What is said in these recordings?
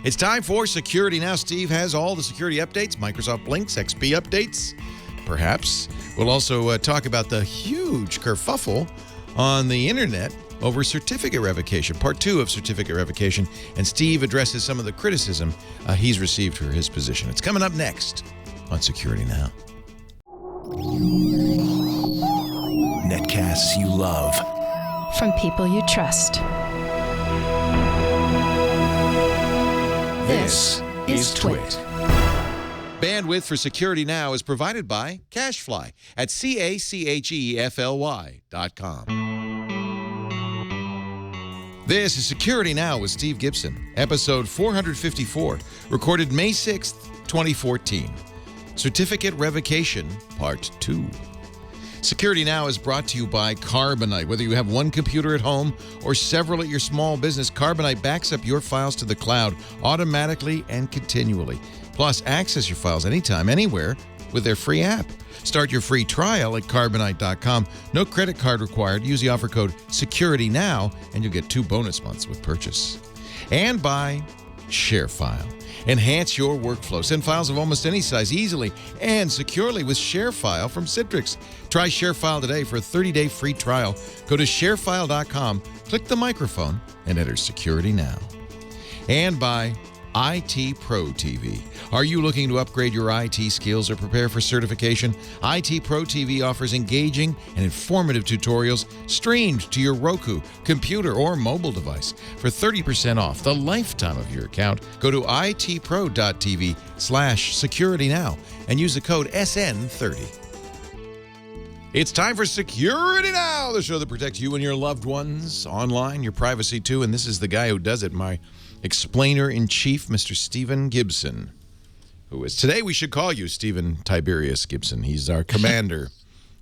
It's time for Security Now. Steve has all the security updates, Microsoft Blinks, XP updates, perhaps. We'll also talk about the huge kerfuffle on the internet over certificate revocation, part 2 of certificate revocation, and Steve addresses some of the criticism he's received for his position. It's coming up next on Security Now. Netcasts you love. From people you trust. This is Twit. Bandwidth for Security Now is provided by CacheFly at CacheFly.com. This is Security Now with Steve Gibson, episode 454, recorded May 6th, 2014. Certificate Revocation, Part 2. Security Now is brought to you by Carbonite. Whether you have one computer at home or several at your small business, Carbonite backs up your files to the cloud automatically and continually. Plus, access your files anytime, anywhere with their free app. Start your free trial at Carbonite.com. No credit card required. Use the offer code SecurityNow and you'll get 2 bonus months with purchase. And by ShareFile. Enhance your workflow. Send files of almost any size easily and securely with ShareFile from Citrix. Try ShareFile today for a 30-day free trial. Go to sharefile.com, click the microphone, and enter Security Now. And by IT Pro TV. Are you looking to upgrade your IT skills or prepare for certification? IT Pro TV offers engaging and informative tutorials streamed to your Roku, computer, or mobile device. For 30% off the lifetime of your account, go to itpro.tv/securitynow and use the code SN30. It's time for Security Now, the show that protects you and your loved ones online, your privacy too, and this is the guy who does it, my explainer-in-chief, Mr. Stephen Gibson, who is today we should call you Stephen Tiberius Gibson. He's our commander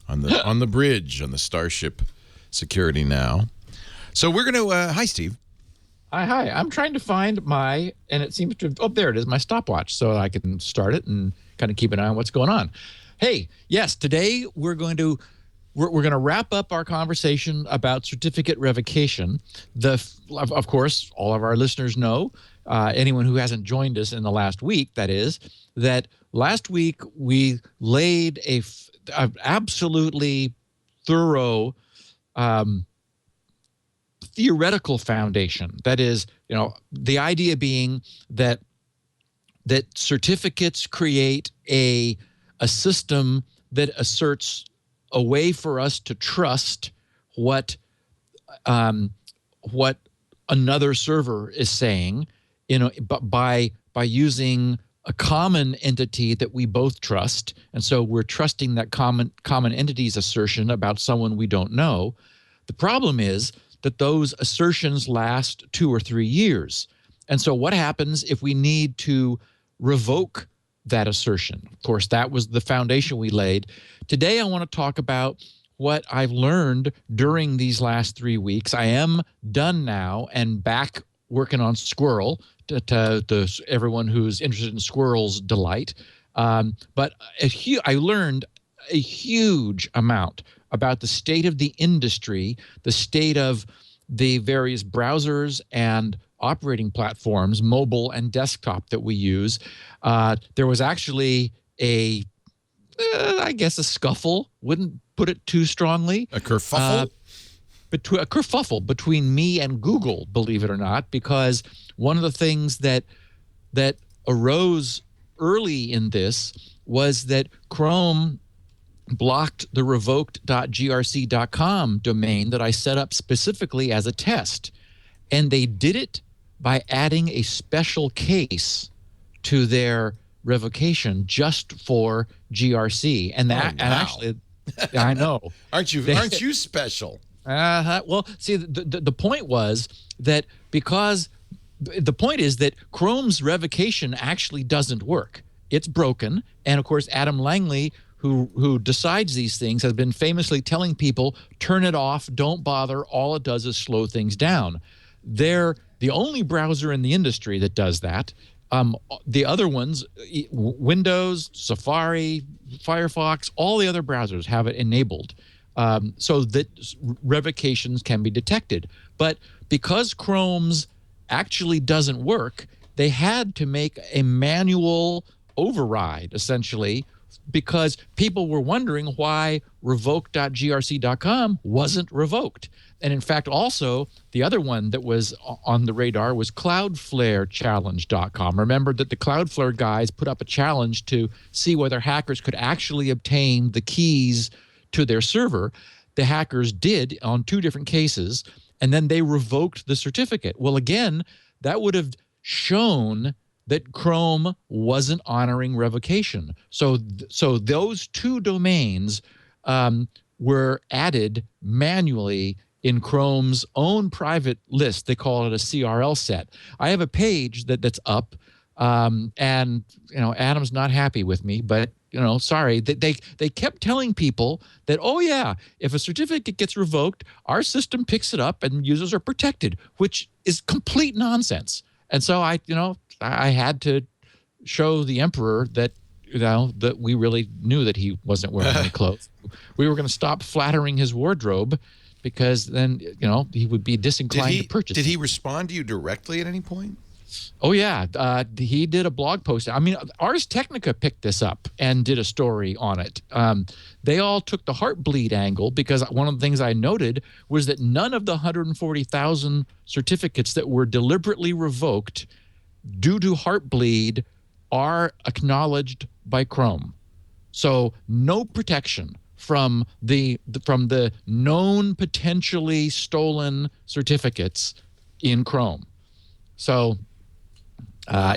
on the bridge on the Starship Security Now. So we're going to hi, Steve. Hi. I'm trying to find my, and it seems to, oh, there it is, my stopwatch, so I can start it and kind of keep an eye on what's going on. Hey, yes, today we're going to wrap up our conversation about certificate revocation. Of course, all of our listeners know, anyone who hasn't joined us in the last week, that is, that last week we laid a absolutely thorough theoretical foundation. That is, the idea being that certificates create a system that asserts a way for us to trust what another server is saying, by using a common entity that we both trust, and so we're trusting that common entity's assertion about someone we don't know. The problem is that those assertions last 2 or 3 years, and so what happens if we need to revoke that assertion? Of course, that was the foundation we laid. Today, I want to talk about what I've learned during these last 3 weeks. I am done now and back working on Squirrel to everyone who's interested in Squirrel's delight. But I learned a huge amount about the state of the industry, the state of the various browsers and operating platforms, mobile and desktop, that we use. There was actually a scuffle, wouldn't put it too strongly. A kerfuffle? A kerfuffle between me and Google, believe it or not, because one of the things that arose early in this was that Chrome blocked the revoked.grc.com domain that I set up specifically as a test. And they did it by adding a special case to their revocation just for GRC. And that, and actually, I know. Aren't you special? Well, see, the point was that because the point is that Chrome's revocation actually doesn't work. It's broken. And of course, Adam Langley, who decides these things, has been famously telling people, turn it off, don't bother. All it does is slow things down. They're the only browser in the industry that does that. The other ones, Windows, Safari, Firefox, all the other browsers have it enabled so that revocations can be detected. But because Chrome's actually doesn't work, they had to make a manual override, essentially, because people were wondering why revoke.grc.com wasn't revoked. And in fact, also, the other one that was on the radar was cloudflarechallenge.com. Remember that the Cloudflare guys put up a challenge to see whether hackers could actually obtain the keys to their server. The hackers did on 2 different cases, and then they revoked the certificate. Well, again, that would have shown that Chrome wasn't honoring revocation. So those 2 domains were added manually in Chrome's own private list. They call it a CRL set. I have a page that's up, and Adam's not happy with me, but sorry, they kept telling people that, oh yeah, if a certificate gets revoked, our system picks it up and users are protected, which is complete nonsense. And so I had to show the emperor that that we really knew that he wasn't wearing any clothes. We were going to stop flattering his wardrobe, because then he would be disinclined to purchase. Did he respond to you directly at any point? Oh yeah, he did a blog post. I mean, Ars Technica picked this up and did a story on it. They all took the Heartbleed angle, because one of the things I noted was that none of the 140,000 certificates that were deliberately revoked due to Heartbleed are acknowledged by Chrome. So no protection from the known potentially stolen certificates in Chrome. So,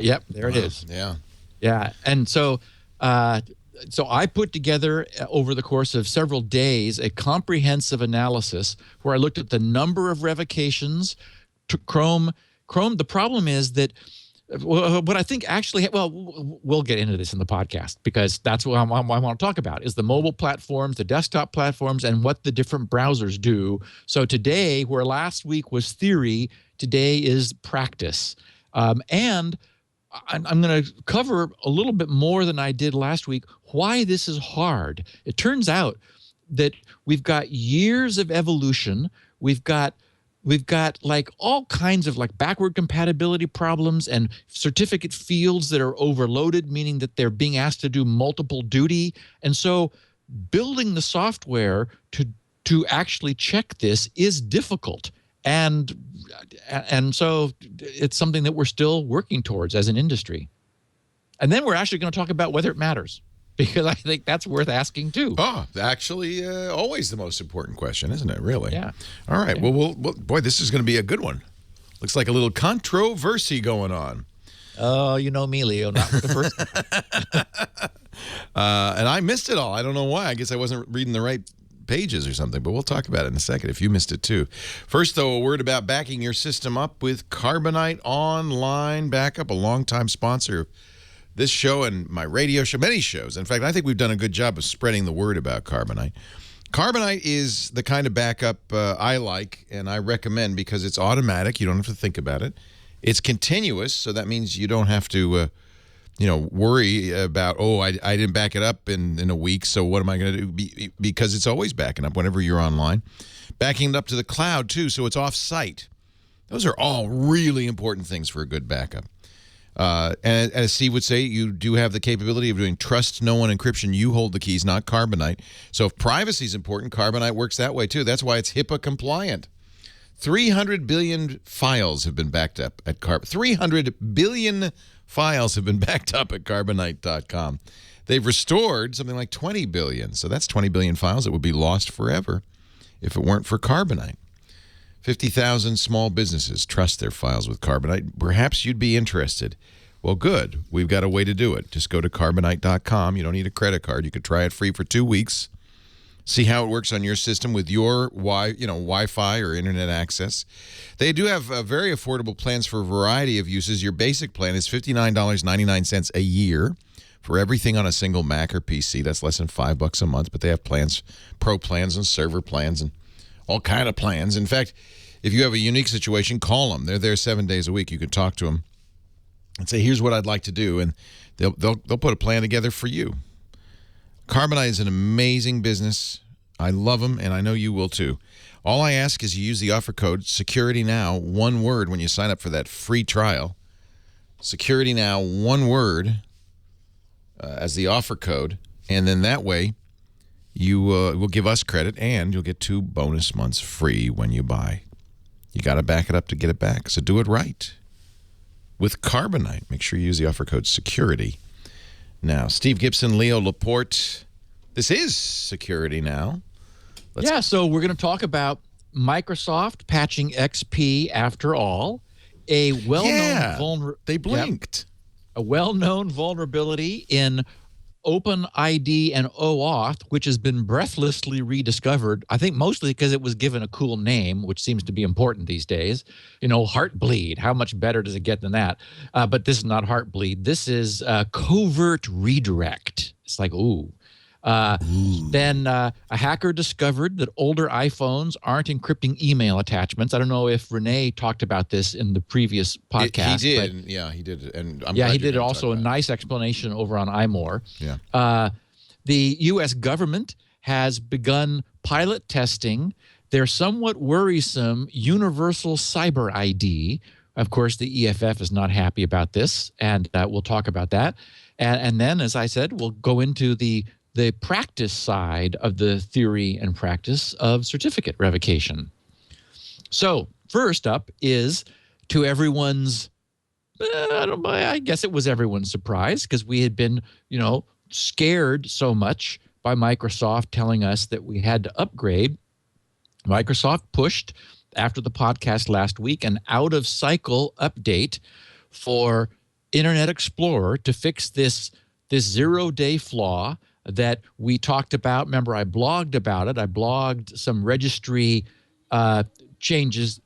yep, there it is. Yeah, and so I put together over the course of several days a comprehensive analysis where I looked at the number of revocations to Chrome. The problem is that what I think actually, well, we'll get into this in the podcast, because that's what I want to talk about, is the mobile platforms, the desktop platforms, and what the different browsers do. So today, where last week was theory, today is practice. And I'm going to cover a little bit more than I did last week why this is hard. It turns out that we've got years of evolution. We've got like all kinds of like backward compatibility problems and certificate fields that are overloaded, meaning that they're being asked to do multiple duty. And so building the software to actually check this is difficult. And so it's something that we're still working towards as an industry. And then we're actually going to talk about whether it matters, because I think that's worth asking too. Oh, actually, always the most important question, isn't it? Really? Yeah. All right. Yeah. Well, boy, this is going to be a good one. Looks like a little controversy going on. Oh, you know me, Leo, not the first. And I missed it all. I don't know why. I guess I wasn't reading the right pages or something, but we'll talk about it in a second if you missed it too. First, though, a word about backing your system up with Carbonite Online Backup, a longtime sponsor of this show and my radio show, many shows. In fact, I think we've done a good job of spreading the word about Carbonite. Carbonite is the kind of backup I like and I recommend, because it's automatic. You don't have to think about it. It's continuous, so that means you don't have to worry about, I didn't back it up in a week, so what am I going to do? Because it's always backing up whenever you're online. Backing it up to the cloud, too, so it's off-site. Those are all really important things for a good backup. And as Steve would say, you do have the capability of doing trust no one encryption. You hold the keys, not Carbonite. So if privacy is important, Carbonite works that way, too. That's why it's HIPAA compliant. 300 billion files have been backed up at 300 billion files have been backed up at Carbonite.com. They've restored something like 20 billion. So that's 20 billion files that would be lost forever if it weren't for Carbonite. 50,000 small businesses trust their files with Carbonite. Perhaps you'd be interested. Well, good. We've got a way to do it. Just go to Carbonite.com. You don't need a credit card. You could try it free for 2 weeks. See how it works on your system with your Wi-Fi or internet access. They do have very affordable plans for a variety of uses. Your basic plan is $59.99 a year for everything on a single Mac or PC. That's less than $5 a month, but they have plans, pro plans and server plans and all kind of plans. In fact, if you have a unique situation, call them. They're there 7 days a week. You can talk to them and say, here's what I'd like to do, and they'll put a plan together for you. Carbonite is an amazing business. I love them, and I know you will too. All I ask is you use the offer code SECURITYNOW, one word, when you sign up for that free trial. Security Now, one word as the offer code. And then that way you will give us credit and you'll get 2 bonus months free when you buy. You got to back it up to get it back. So do it right. With Carbonite, make sure you use the offer code SECURITY. Now, Steve Gibson, Leo Laporte. This is Security Now. So we're going to talk about Microsoft patching XP after all. A well-known they blinked. A well-known vulnerability in OpenID and OAuth, which has been breathlessly rediscovered, I think mostly because it was given a cool name, which seems to be important these days. Heartbleed. How much better does it get than that? But this is not Heartbleed. This is covert redirect. It's like, ooh. Then a hacker discovered that older iPhones aren't encrypting email attachments. I don't know if Renee talked about this in the previous podcast. He did. He did. And he did also a nice explanation over on iMore. Yeah. The U.S. government has begun pilot testing their somewhat worrisome Universal CyberID. Of course, the EFF is not happy about this, and we'll talk about that. And then, as I said, we'll go into the practice side of the theory and practice of certificate revocation. So first up is, to everyone's, I guess it was everyone's surprise, because we had been, scared so much by Microsoft telling us that we had to upgrade. Microsoft pushed, after the podcast last week, an out-of-cycle update for Internet Explorer to fix this zero-day flaw that we talked about. Remember, I blogged about it. I blogged some registry changes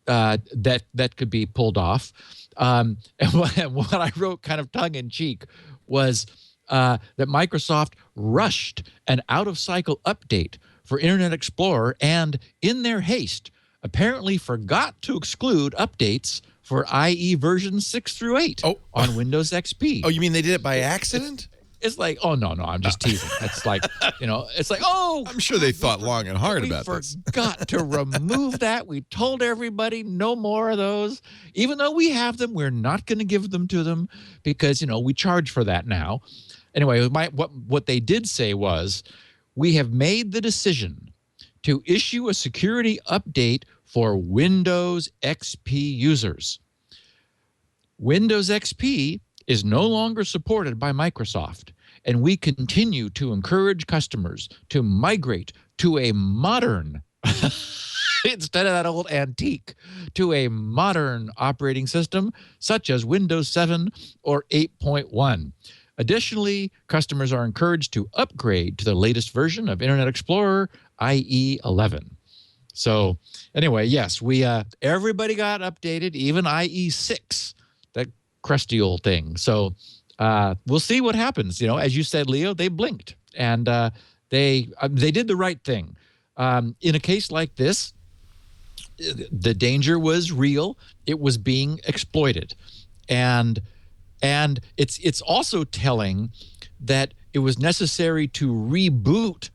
that could be pulled off. And what I wrote kind of tongue-in-cheek was that Microsoft rushed an out-of-cycle update for Internet Explorer and, in their haste, apparently forgot to exclude updates for IE versions 6 through 8 on Windows XP. Oh, you mean they did it by accident? It's like, oh, no, I'm just teasing. It's like, it's like, oh. I'm sure they thought long and hard about this. We forgot to remove that. We told everybody no more of those. Even though we have them, we're not going to give them to them because, we charge for that now. Anyway, what they did say was, we have made the decision to issue a security update for Windows XP users. Windows XP is no longer supported by Microsoft, and we continue to encourage customers to migrate to a modern, instead of that old antique, to a modern operating system such as Windows 7 or 8.1. Additionally, customers are encouraged to upgrade to the latest version of Internet Explorer, IE 11. So anyway, yes, everybody got updated, even IE 6, that crusty old thing. So we'll see what happens. As you said, Leo, they blinked, and they did the right thing. In a case like this, the danger was real. It was being exploited, and it's also telling that it was necessary to reboot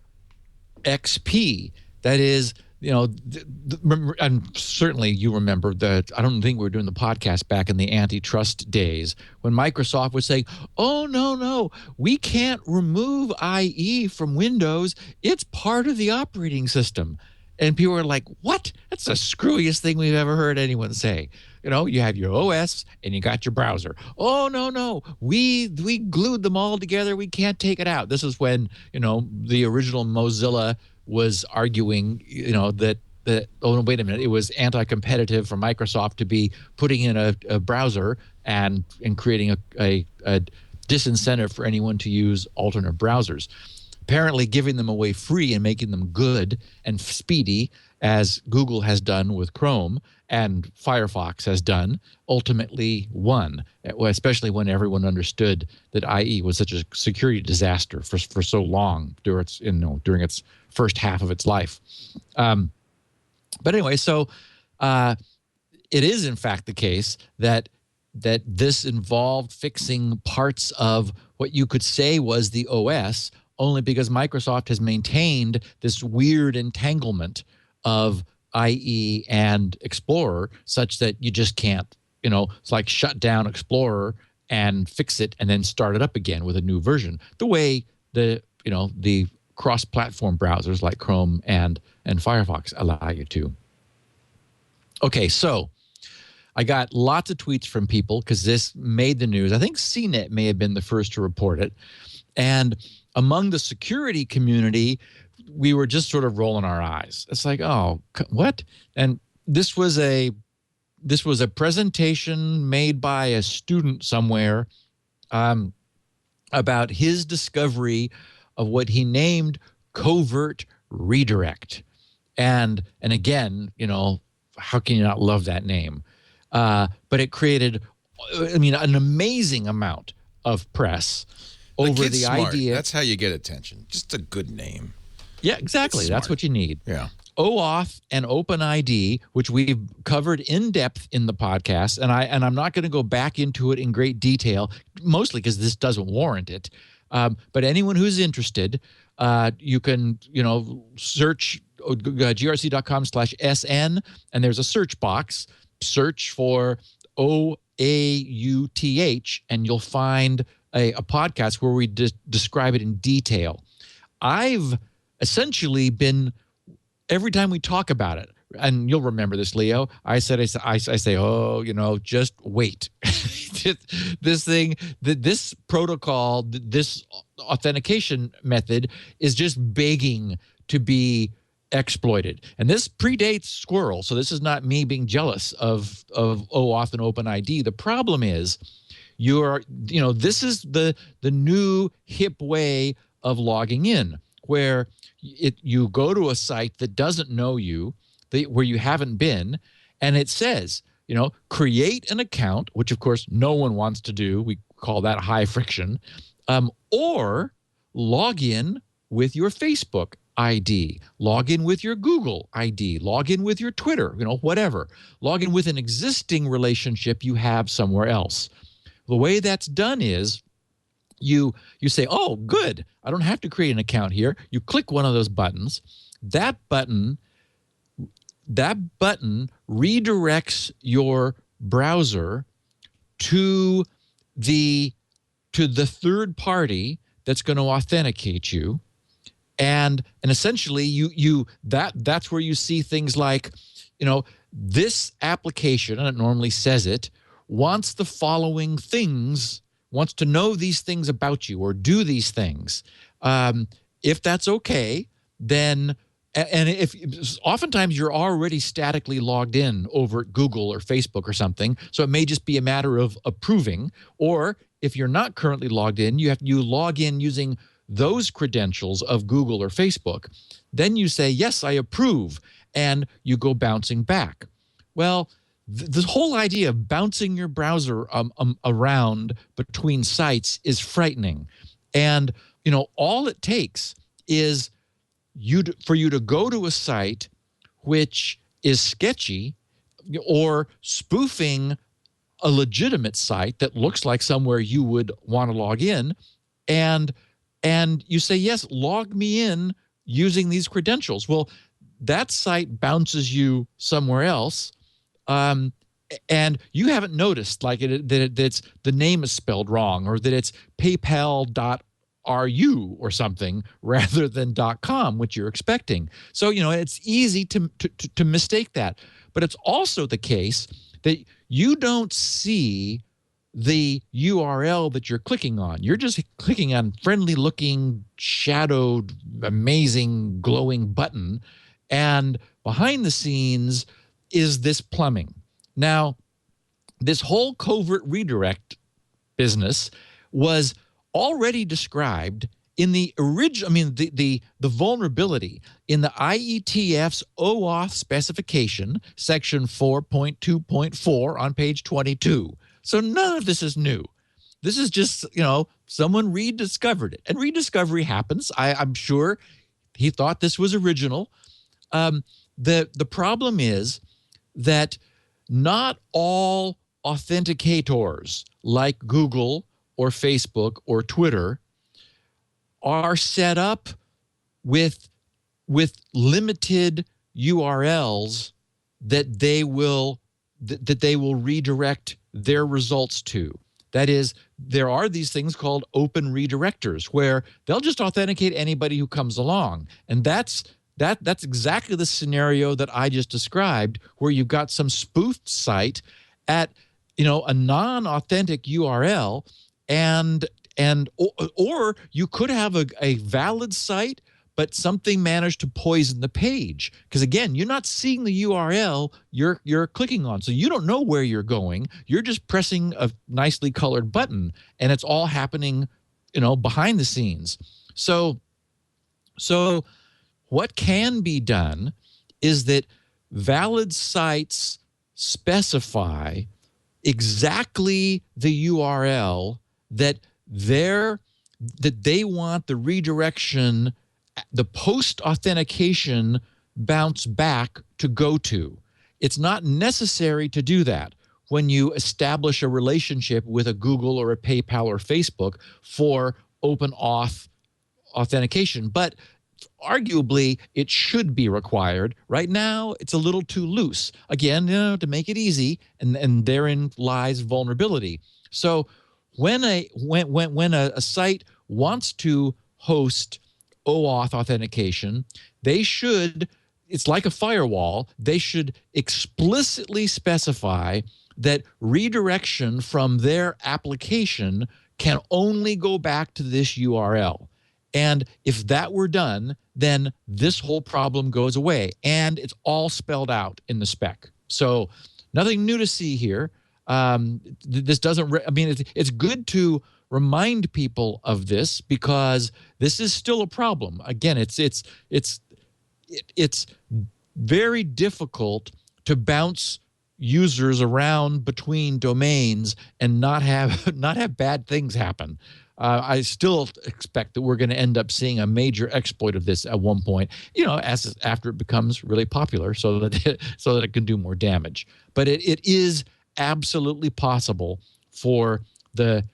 XP. That is, and certainly you remember that. I don't think we were doing the podcast back in the antitrust days when Microsoft was saying, oh, no, we can't remove IE from Windows. It's part of the operating system. And people were like, what? That's the screwiest thing we've ever heard anyone say. You have your OS and you got your browser. Oh, no. We glued them all together. We can't take it out. This is when, the original Mozilla was arguing, that oh, no, wait a minute, it was anti-competitive for Microsoft to be putting in a browser and creating a disincentive for anyone to use alternate browsers. Apparently giving them away free and making them good and speedy, as Google has done with Chrome and Firefox has done, ultimately won, especially when everyone understood that IE was such a security disaster for so long during its first half of its life. But anyway, so it is in fact the case that this involved fixing parts of what you could say was the OS, only because Microsoft has maintained this weird entanglement of IE and Explorer such that you just can't it's like shut down Explorer and fix it and then start it up again with a new version. The way the cross-platform browsers like Chrome and Firefox allow you to. Okay, so I got lots of tweets from people because this made the news. I think CNET may have been the first to report it. And among the security community, we were just sort of rolling our eyes. It's like, oh, what? And this was a presentation made by a student somewhere about his discovery of what he named covert redirect. And again, how can you not love that name? But it created, an amazing amount of press over the idea. That's how you get attention. Just a good name. Yeah, exactly. That's what you need. Yeah. OAuth and OpenID, which we've covered in depth in the podcast, and I'm not going to go back into it in great detail, mostly because this doesn't warrant it. But anyone who's interested, you can search grc.com/SN, and there's a search box. Search for OAuth, and you'll find a podcast where we describe it in detail. I've essentially been, every time we talk about it, and you'll remember this, Leo, I say, oh, just wait. This thing, this protocol, this authentication method is just begging to be exploited. And this predates Squirrel, so this is not me being jealous of OAuth and OpenID. The problem is this is the new hip way of logging in, where you go to a site that doesn't know you, where you haven't been, and it says, create an account, which of course no one wants to do. We call that high friction, or log in with your Facebook ID, log in with your Google ID, log in with your Twitter, whatever. Log in with an existing relationship you have somewhere else. The way that's done is you say, oh, good, I don't have to create an account here. You click one of those buttons. That button redirects your browser to the third party that's going to authenticate you. And essentially that's where you see things like, this application, and it normally says it, wants the following things, wants to know these things about you or do these things. If that's okay, then, and if oftentimes you're already statically logged in over at Google or Facebook or something, so it may just be a matter of approving, or if you're not currently logged in, you log in using those credentials of Google or Facebook. Then you say, yes, I approve, and you go bouncing back. Well, the whole idea of bouncing your browser around between sites is frightening. And, all it takes is for you to go to a site which is sketchy or spoofing a legitimate site that looks like somewhere you would want to log in, and you say, yes, log me in using these credentials. Well, that site bounces you somewhere else, and you haven't noticed that it's the name is spelled wrong, or that it's paypal.ru or something rather than .com, which you're expecting. So, it's easy to mistake that. But it's also the case that you don't see the URL that you're clicking on. You're just clicking on friendly-looking, shadowed, amazing, glowing button, and behind the scenes is this plumbing. Now, this whole covert redirect business was already described in the original, the vulnerability in the IETF's OAuth specification, section 4.2.4 on page 22. So none of this is new. This is just, someone rediscovered it. And rediscovery happens. I'm sure he thought this was original. The problem is that not all authenticators like Google or Facebook or Twitter are set up with limited URLs that they will that they will redirect their results to. That is, there are these things called open redirectors where they'll just authenticate anybody who comes along. And that's exactly the scenario that I just described, where you've got some spoofed site at, a non-authentic URL, or you could have a valid site, but something managed to poison the page. Because again, you're not seeing the URL you're clicking on. So you don't know where you're going. You're just pressing a nicely colored button, and it's all happening, behind the scenes. So what can be done is that valid sites specify exactly the URL that they want the redirection, the post-authentication bounce back to go to. It's not necessary to do that when you establish a relationship with a Google or a PayPal or Facebook for OpenAuth authentication. But arguably, it should be required. Right now, it's a little too loose. Again, to make it easy, and therein lies vulnerability. So when a site wants to host OAuth authentication, they should, it's like a firewall, they should explicitly specify that redirection from their application can only go back to this URL. And if that were done, then this whole problem goes away. And it's all spelled out in the spec. So nothing new to see here. This doesn't, it's good to remind people of this because this is still a problem. Again, it's very difficult to bounce users around between domains and not have bad things happen. I still expect that we're going to end up seeing a major exploit of this at one point, after it becomes really popular, so that it can do more damage. But it is absolutely possible for the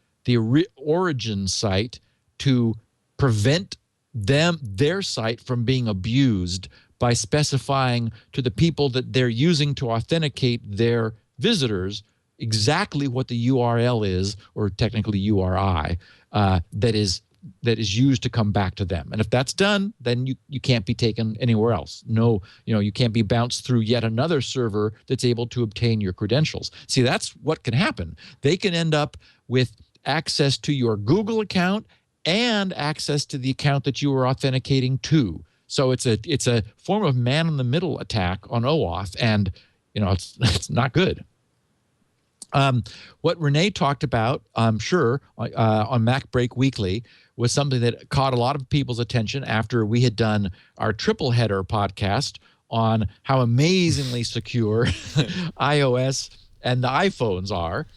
origin site to prevent their site from being abused by specifying to the people that they're using to authenticate their visitors exactly what the URL is, or technically URI, that is used to come back to them. And if that's done, then you can't be taken anywhere else. No, you can't be bounced through yet another server that's able to obtain your credentials. See, that's what can happen. They can end up with access to your Google account and access to the account that you were authenticating to. So it's a form of man-in-the-middle attack on OAuth, and it's not good. What Renee talked about, I'm sure, on Mac Break Weekly was something that caught a lot of people's attention after we had done our triple header podcast on how amazingly secure iOS and the iPhones are.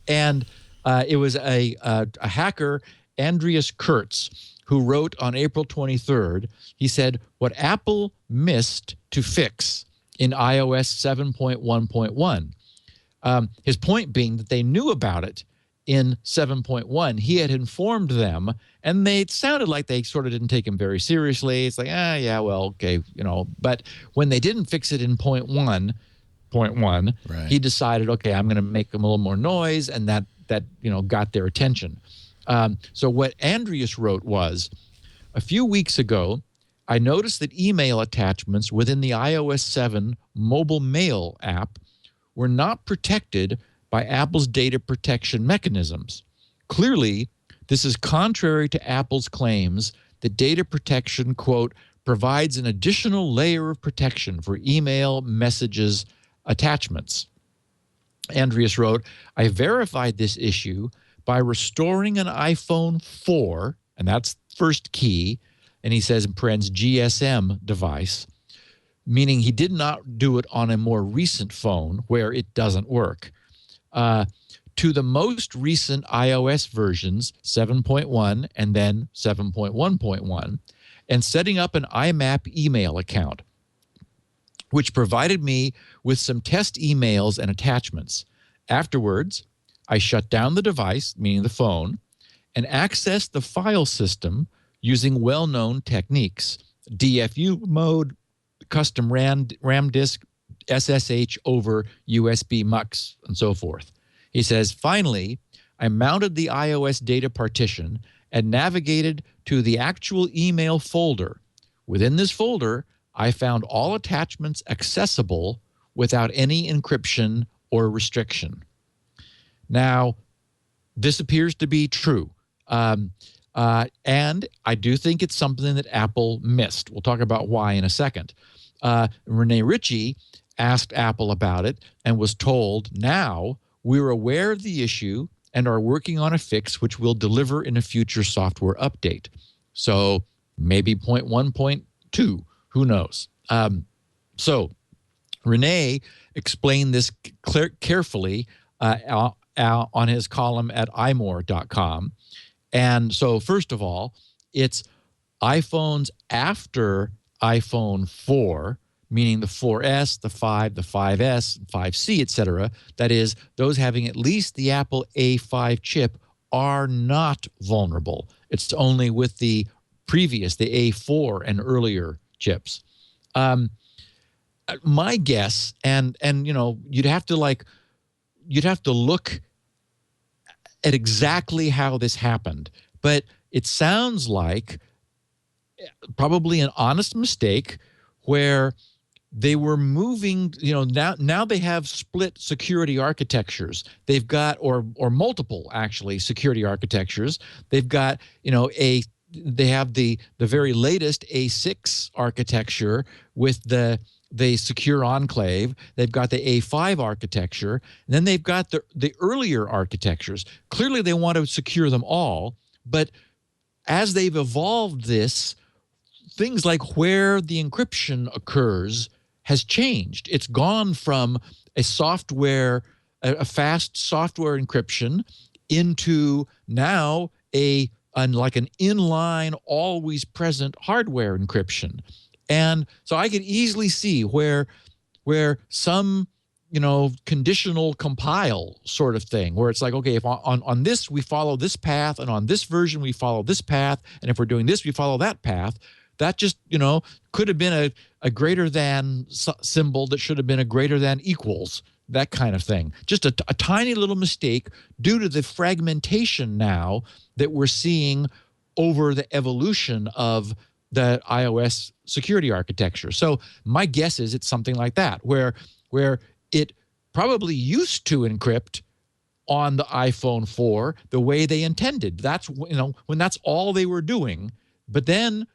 And it was a hacker, Andreas Kurtz, who wrote on April 23rd, he said, what Apple missed to fix in iOS 7.1.1. His point being that they knew about it in 7.1. He had informed them, and it sounded like they sort of didn't take him very seriously. It's like, yeah, well, okay, But when they didn't fix it in point one, right, he decided, okay, I'm going to make them a little more noise, and that got their attention. So what Andreas wrote was, a few weeks ago, I noticed that email attachments within the iOS 7 mobile mail app were not protected by Apple's data protection mechanisms. Clearly, this is contrary to Apple's claims that data protection, quote, provides an additional layer of protection for email messages attachments. Andreas wrote, I verified this issue by restoring an iPhone 4, and that's first key, and he says in parens GSM device, meaning he did not do it on a more recent phone where it doesn't work, to the most recent iOS versions, 7.1 and then 7.1.1, and setting up an IMAP email account, which provided me with some test emails and attachments. Afterwards, I shut down the device, meaning the phone, and accessed the file system using well-known techniques, DFU mode, custom RAM disk SSH over USB MUX and so forth. He says, finally, I mounted the iOS data partition and navigated to the actual email folder. Within this folder, I found all attachments accessible without any encryption or restriction. Now, this appears to be true. And I do think it's something that Apple missed. We'll talk about why in a second. Rene Ritchie asked Apple about it and was told, now we're aware of the issue and are working on a fix which we'll deliver in a future software update. So maybe 0.1, 0.2, who knows? So Rene explained this carefully on his column at imore.com. And so first of all, it's iPhones after iPhone 4, meaning the 4S, the 5, the 5S, 5C, etc. That is, those having at least the Apple A5 chip are not vulnerable. It's only with the previous, the A4 and earlier chips. My guess, and you know, you'd have to look at exactly how this happened, but it sounds like probably an honest mistake where they were moving, you know, now they have split security architectures. They've got, or multiple actually security architectures. They've got, you know, they have the very latest A6 architecture with the secure enclave. They've got the A5 architecture, and then they've got the earlier architectures. Clearly they want to secure them all, but as they've evolved this, things like where the encryption occurs has changed. It's gone from a fast software encryption into now like an inline, always present hardware encryption. And so I could easily see where some, you know, conditional compile sort of thing, where it's like, okay, if on this we follow this path, and on this version we follow this path, and if we're doing this, we follow that path. That just, you know, could have been a greater than symbol that should have been a greater than equals, that kind of thing. Just a tiny little mistake due to the fragmentation now that we're seeing over the evolution of the iOS security architecture. So my guess is it's something like that, where it probably used to encrypt on the iPhone 4 the way they intended. That's, you know, when that's all they were doing. But then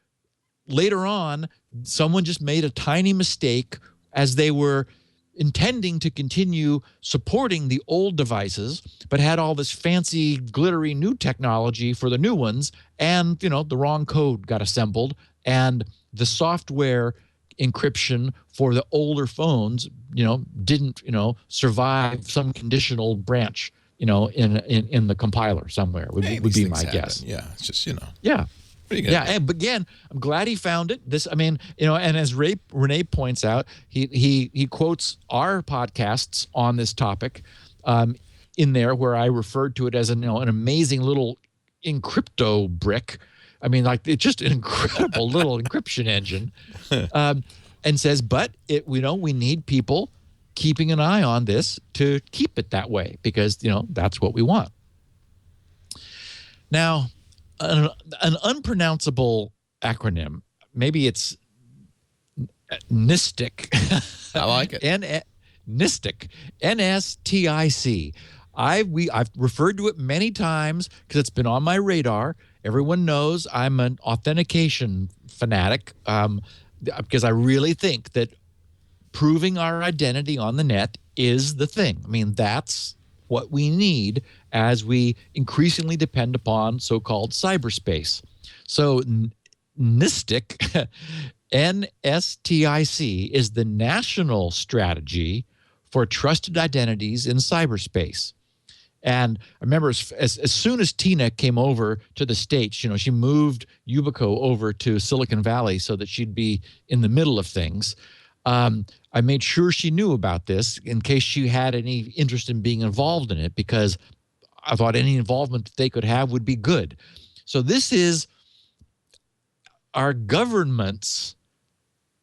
later on, someone just made a tiny mistake as they were intending to continue supporting the old devices, but had all this fancy, glittery new technology for the new ones, and, you know, the wrong code got assembled, and the software encryption for the older phones, you know, didn't, you know, survive some conditional branch, you know, in the compiler somewhere would be my guess. Yeah, it's just, you know. Yeah. Yeah, and again, I'm glad he found it. This, I mean, you know, and as Rene points out, he quotes our podcasts on this topic in there, where I referred to it as an amazing little encrypto brick. I mean, like, it's just an incredible little encryption engine, and says, but we need people keeping an eye on this to keep it that way, because, you know, that's what we want. Now, an unpronounceable acronym, maybe it's NISTIC. I like it. NISTIC, NSTIC. I've referred to it many times because it's been on my radar. Everyone knows I'm an authentication fanatic, because I really think that proving our identity on the net is the thing. I mean, that's what we need as we increasingly depend upon so-called cyberspace. So NISTIC, NSTIC, is the national strategy for trusted identities in cyberspace. And I remember as soon as Tina came over to the States, you know, she moved Yubico over to Silicon Valley so that she'd be in the middle of things. I made sure she knew about this in case she had any interest in being involved in it, because I thought any involvement that they could have would be good. So this is our government's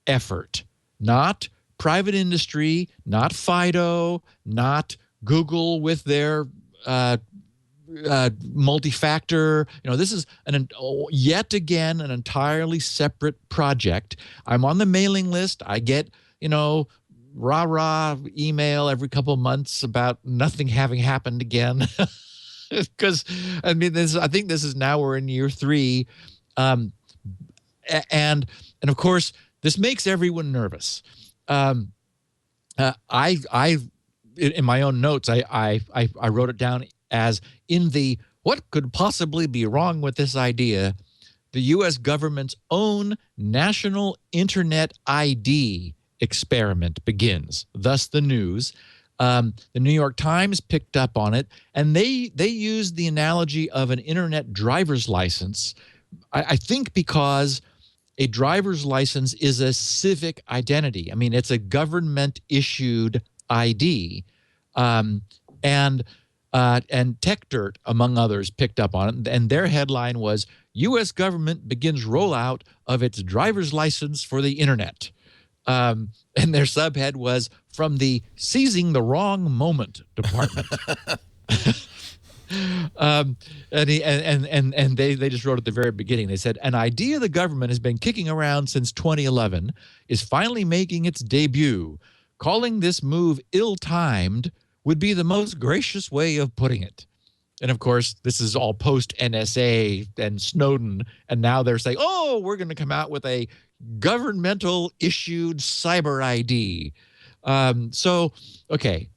effort, not private industry, not FIDO, not Google with their multi-factor. This is yet again an entirely separate project. I'm on the mailing list. I get rah email every couple of months about nothing having happened again. Because I think this is now we're in year 3, and of course this makes everyone nervous. In my own notes, I wrote it down as in the what could possibly be wrong with this idea, the U.S. government's own national internet ID experiment begins. Thus the news. The New York Times picked up on it, and they used the analogy of an internet driver's license, I think because a driver's license is a civic identity. I mean, it's a government-issued ID, and TechDirt, among others, picked up on it, and their headline was, U.S. government begins rollout of its driver's license for the internet. And their subhead was, from the Seizing the Wrong Moment department. And they just wrote at the very beginning, they said, an idea the government has been kicking around since 2011 is finally making its debut. Calling this move ill-timed would be the most gracious way of putting it. And of course, this is all post-NSA and Snowden, and now they're saying, oh, we're going to come out with a governmental issued cyber ID. Okay,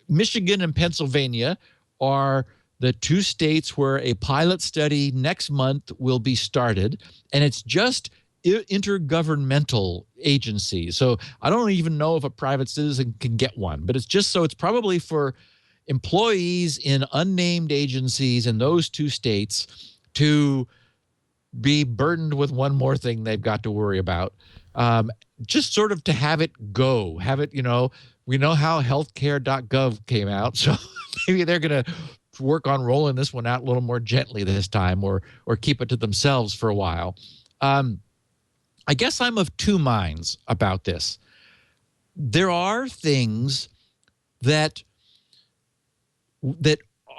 Michigan and Pennsylvania are the 2 states where a pilot study next month will be started, and it's just intergovernmental agencies. So I don't even know if a private citizen can get one, but it's probably for employees in unnamed agencies in those 2 states to be burdened with one more thing they've got to worry about. Just sort of to have it go, we know how healthcare.gov came out, so maybe they're going to work on rolling this one out a little more gently this time, or keep it to themselves for a while. I guess I'm of 2 minds about this. There are things that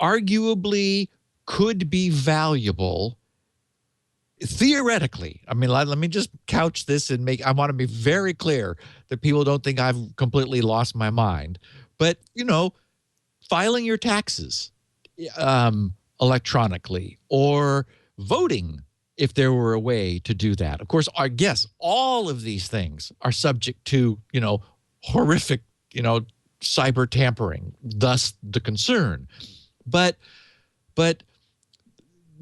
arguably could be valuable theoretically. I mean, let me just couch this and I want to be very clear that people don't think I've completely lost my mind. But, filing your taxes electronically, or voting if there were a way to do that. Of course, I guess all of these things are subject to, horrific, cyber tampering, thus the concern. But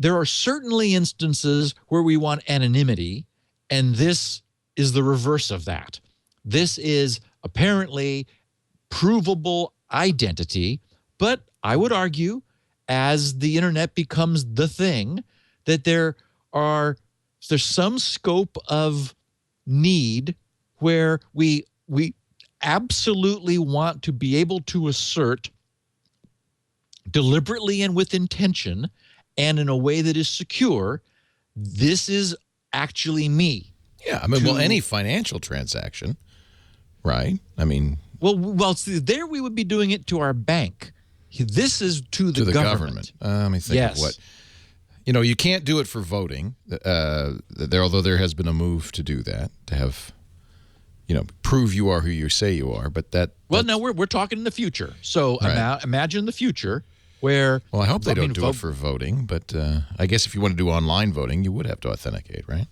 there are certainly instances where we want anonymity, and this is the reverse of that. This is apparently provable identity, but I would argue, as the internet becomes the thing, that there's some scope of need where we absolutely want to be able to assert deliberately and with intention and in a way that is secure, this is actually me. Yeah, I mean, any financial transaction, right? I mean... Well, see, there we would be doing it to our bank. This is to the government. Let me think of what... you can't do it for voting, although there has been a move to do that, to have... prove you are who you say you are, but that... Well, no, we're talking in the future. So right. Imagine the future where... Well, I hope they don't do it for voting, but I guess if you want to do online voting, you would have to authenticate, right?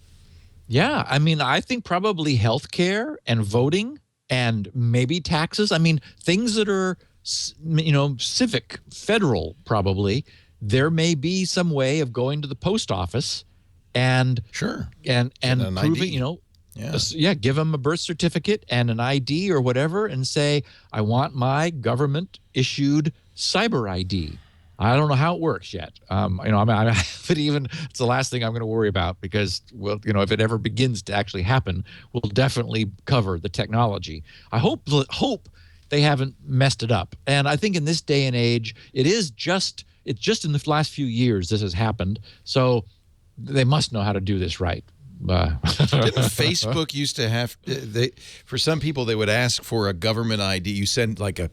Yeah, I mean, I think probably healthcare and voting and maybe taxes. I mean, things that are, civic, federal probably, there may be some way of going to the post office and... Sure. And proving, give them a birth certificate and an ID or whatever and say, I want my government-issued cyber ID. I don't know how it works yet. It's the last thing I'm going to worry about because, well, if it ever begins to actually happen, we'll definitely cover the technology. I hope they haven't messed it up. And I think in this day and age, it's just in the last few years this has happened. So they must know how to do this right. Didn't Facebook used to have for some people they would ask for a government ID. You send like a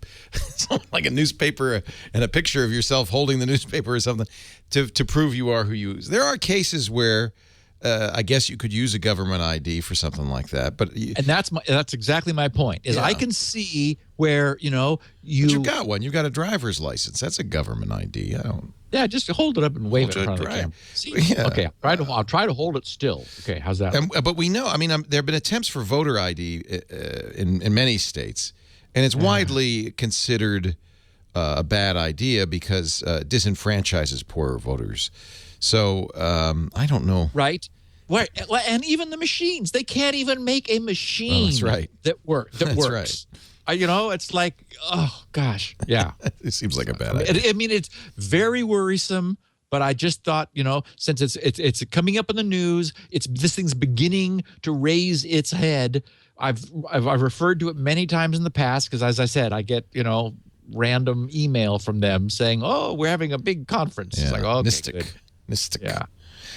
like a newspaper and a picture of yourself holding the newspaper or something to prove you are who you. There are cases where I guess you could use a government ID for something like that, but and that's exactly my point. Is I can see where but you've got one. You've got a driver's license. That's a government ID. I don't. Yeah, just hold it up and wave it in front of the camera. See? Yeah. Okay, I'll try to hold it still. Okay, how's that? But we know. I mean, there have been attempts for voter ID in many states, and it's widely considered a bad idea because disenfranchises poorer voters. So I don't know. Right. Right. And even the machines, they can't even make a machine that's right. that works. Right. It's like, oh, gosh. Yeah. It seems like a bad idea. I mean, it's very worrisome, but I just thought, since it's coming up in the news, this thing's beginning to raise its head. I've referred to it many times in the past because, as I said, I get, random email from them saying, oh, we're having a big conference. Yeah. It's like, oh, okay, Mystic. Yeah.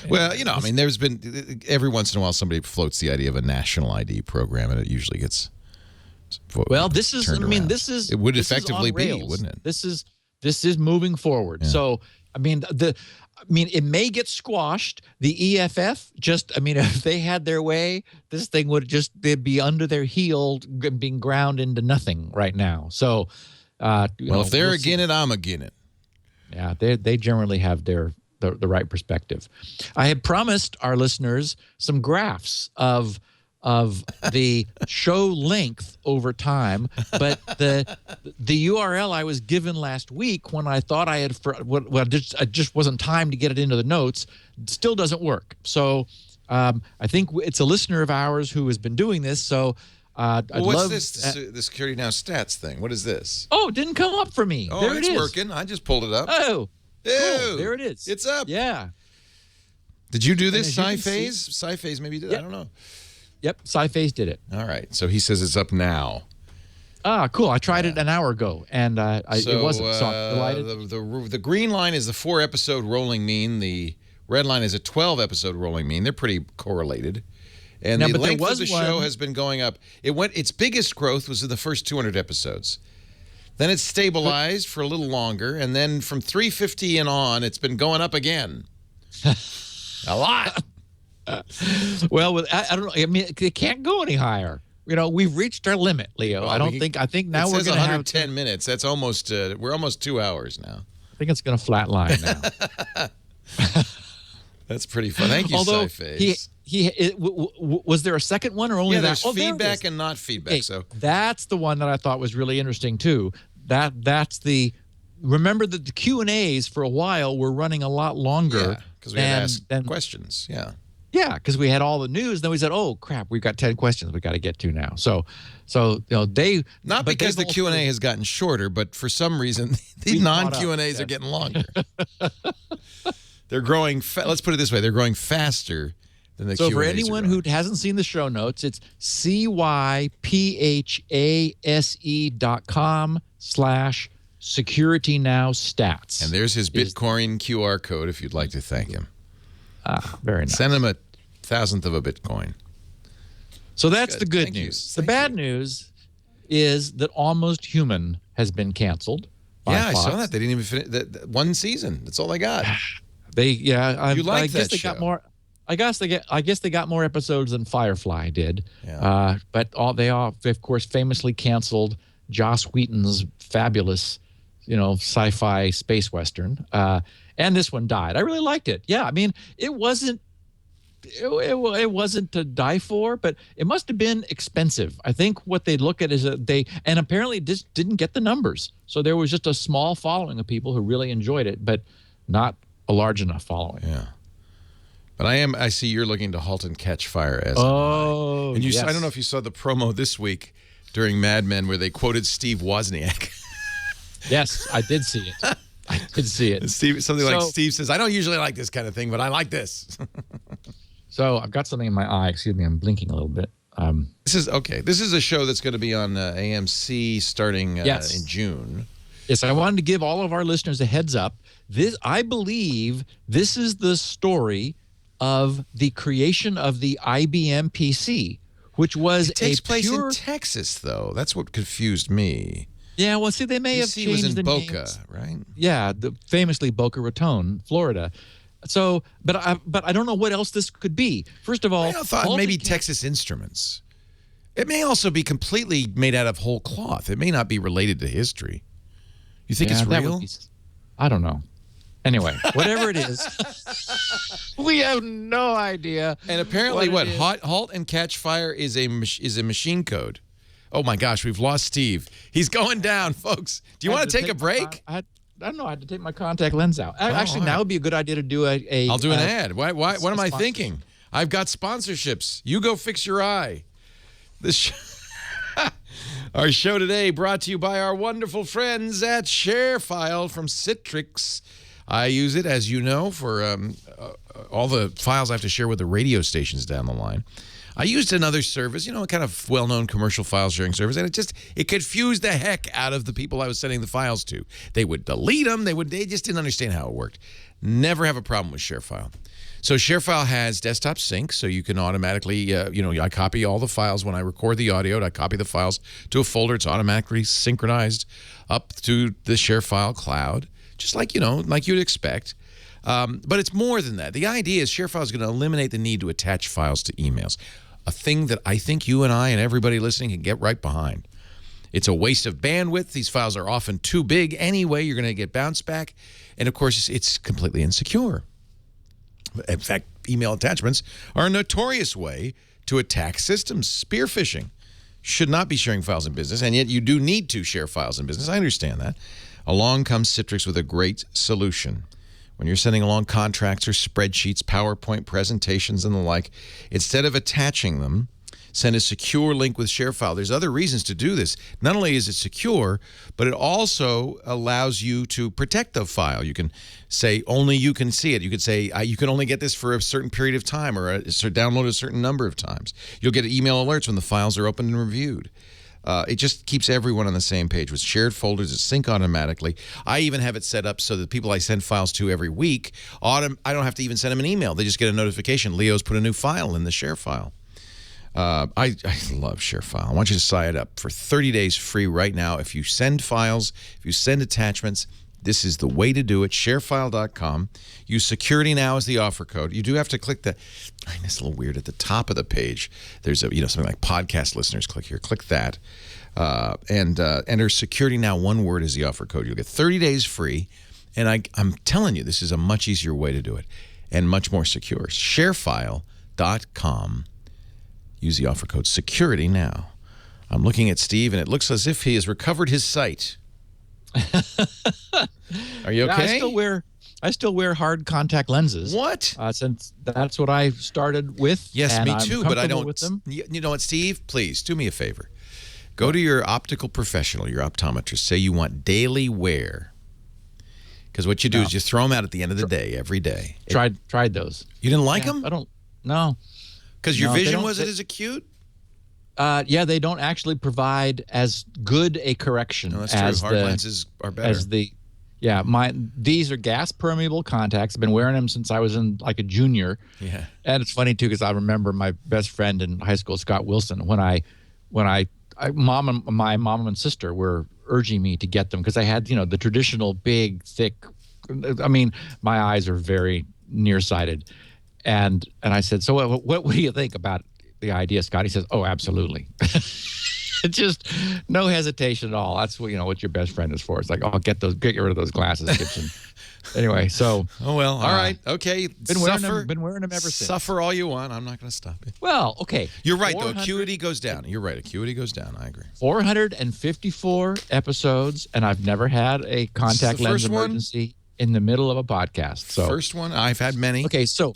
Well, I mean, there's been every once in a while somebody floats the idea of a national ID program, and it usually gets. Well, this is. I mean, this is. It would effectively be, wouldn't it? This is moving forward. Yeah. So, I mean, it may get squashed. The EFF if they had their way, this thing they'd be under their heel, being ground into nothing right now. So, if they're again it, I'm again it. Yeah, they generally have the right perspective. I had promised our listeners some graphs of the show length over time, but the URL I was given last week when I thought I had it just wasn't time to get it into the notes, still doesn't work. So I think it's a listener of ours who has been doing this. So what's this? The Security Now stats thing. What is this? Oh, it didn't come up for me. Oh, there it's it is. working. I just pulled it up. Oh. Cool. There it is. It's up. Yeah. Did you do this, Sci-Phase? Sci-Phase maybe did. Yep. I don't know. Yep, Sci-Phase did it. All right. So he says it's up now. Ah, cool. I tried it an hour ago, and it wasn't. So I'm delighted. The green line is the 4-episode rolling mean. The red line is a 12-episode rolling mean. They're pretty correlated. And the length of the show has been going up. Its biggest growth was in the first 200 episodes. Then it stabilized for a little longer, and then from 350 and on, it's been going up again. A lot. Well, I don't know. I mean, it can't go any higher. We've reached our limit, Leo. Well, I think now we're going to have 110 minutes. That's almost. We're almost 2 hours now. I think it's going to flatline now. That's pretty fun. Thank you, Although Sci-Phase. Was there a second one or only that? There's feedback and not feedback. Okay, so that's the one that I thought was really interesting too. Remember that the Q&As for a while were running a lot longer. Yeah, because we had to ask questions. Yeah. Yeah, because we had all the news. Then we said, "Oh crap, we've got 10 questions we got to get to now." So they not because the Q&A has gotten shorter, but for some reason the non-Q&As are getting longer. They're growing. Let's put it this way: they're growing faster than the Q&As. So for anyone who hasn't seen the show notes, it's cyphase.com/SecurityNowStats. And there's his Bitcoin QR code if you'd like to thank him. Very nice. Send him a 1,000th of a Bitcoin. So that's the good news. The bad news is that Almost Human has been canceled. Yeah, I saw that. They didn't even finish that one season. That's all they got. I guess they got more. I guess they got more episodes than Firefly did. Yeah. But they all, of course, famously canceled Joss Whedon's fabulous, sci-fi space western. And this one died. I really liked it. Yeah, I mean, it wasn't to die for, but it must have been expensive. I think what they look at is and apparently just didn't get the numbers. So there was just a small following of people who really enjoyed it, but not a large enough following. Yeah. But I see you're looking to halt and catch fire as oh, and yes. I don't know if you saw the promo this week during Mad Men where they quoted Steve Wozniak. Yes, I did see it. I did see it. Steve says, I don't usually like this kind of thing, but I like this. So I've got something in my eye. Excuse me, I'm blinking a little bit. This is a show that's going to be on AMC starting in June. Yes, I wanted to give all of our listeners a heads up. I believe this is the story of the creation of the IBM PC, which was It takes place pure... in Texas, though. That's what confused me. Yeah, well, see, they may have PC changed was in the Boca, names. right? Yeah, famously Boca Raton, Florida. So, but I don't know what else this could be. First of all, I thought maybe Texas Instruments. It may also be completely made out of whole cloth. It may not be related to history. You think it's real? I don't know. Anyway, whatever it is, we have no idea. And apparently, halt and catch fire is a machine code. Oh my gosh, we've lost Steve. He's going down, folks. Do you want to take a break? I don't know. I had to take my contact lens out. Actually, now would be a good idea to do a I'll do an ad. Why? What am I thinking? I've got sponsorships. You go fix your eye. Our show today brought to you by our wonderful friends at ShareFile from Citrix. I use it, as you know, for all the files I have to share with the radio stations down the line. I used another service, a kind of well-known commercial file sharing service, and it confused the heck out of the people I was sending the files to. They would delete them. They just didn't understand how it worked. Never have a problem with ShareFile. So ShareFile has desktop sync, so you can automatically, I copy all the files when I record the audio. I copy the files to a folder. It's automatically synchronized up to the ShareFile cloud, just like you'd expect. But it's more than that. The idea is ShareFile is going to eliminate the need to attach files to emails, a thing that I think you and I and everybody listening can get right behind. It's a waste of bandwidth. These files are often too big anyway. You're going to get bounce back. And, of course, it's completely insecure. In fact, email attachments are a notorious way to attack systems. Spear phishing. Should not be sharing files in business, and yet you do need to share files in business. I understand that. Along comes Citrix with a great solution. When you're sending along contracts or spreadsheets, PowerPoint presentations, and the like, instead of attaching them, send a secure link with ShareFile. There's other reasons to do this. Not only is it secure, but it also allows you to protect the file. You can say only you can see it. You could say you can only get this for a certain period of time or download a certain number of times. You'll get email alerts when the files are opened and reviewed. It just keeps everyone on the same page with shared folders that sync automatically. I even have it set up so that people I send files to every week, I don't have to even send them an email. They just get a notification. Leo's put a new file in the share file. I love ShareFile. I want you to sign up for 30 days free right now. If you send files, if you send attachments, this is the way to do it. ShareFile.com. Use Security Now as the offer code. You do have to click it's a little weird. At the top of the page, there's something like podcast listeners. Click here. Click that. And enter Security Now, one word, as the offer code. You'll get 30 days free. And I'm telling you, this is a much easier way to do it and much more secure. ShareFile.com. Use the offer code Security Now. I'm looking at Steve, and it looks as if he has recovered his sight. Are you okay? Yeah, I still wear hard contact lenses. What? Since that's what I started with. Yes, me too, but I don't. With them. You know what, Steve? Please do me a favor. Go to your optical professional, your optometrist. Say you want daily wear. Because what you do is you throw them out at the end of the day, every day. Tried those. You didn't like them? I don't. No. Because your vision wasn't as acute? Yeah, they don't actually provide as good a correction No, that's as true. Hard lenses are better. These are gas permeable contacts. I've been wearing them since I was in like a junior. Yeah. And it's funny too because I remember my best friend in high school, Scott Wilson, when my mom and sister were urging me to get them because I had the traditional big thick. I mean, my eyes are very nearsighted, and I said, so what do you think about the idea, Scott? He says, oh, absolutely. Just no hesitation at all. That's what your best friend is for. It's like, oh, get rid of those glasses, Gibson. Anyway, so all right, okay. Been wearing them ever since. Suffer all you want. I'm not going to stop you. Well, okay. You're right, though. Acuity goes down. You're right. Acuity goes down. I agree. 454 episodes, and I've never had a contact lens emergency in the middle of a podcast. So first one. I've had many. Okay, so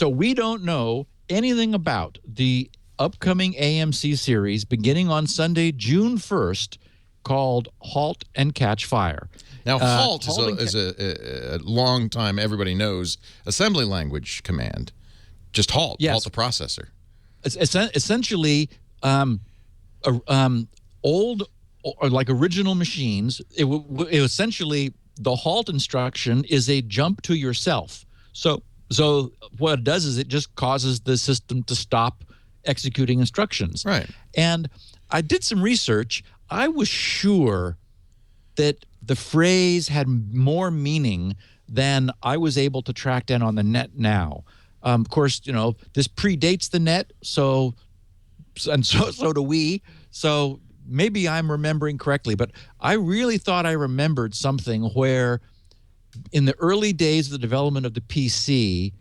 we don't know anything about the upcoming AMC series beginning on Sunday, June 1st, called Halt and Catch Fire. Now, halt is a long time, everybody knows, assembly language command. Just halt. Yes. Halt the processor. It's essentially old or like original machines. It essentially, the halt instruction is a jump to yourself. So So what it does is it just causes the system to stop executing instructions. Right. And I did some research. I was sure that the phrase had more meaning than I was able to track down on the net now. Of course, this predates the net, so do we. So maybe I'm remembering correctly, but I really thought I remembered something where in the early days of the development of the PC,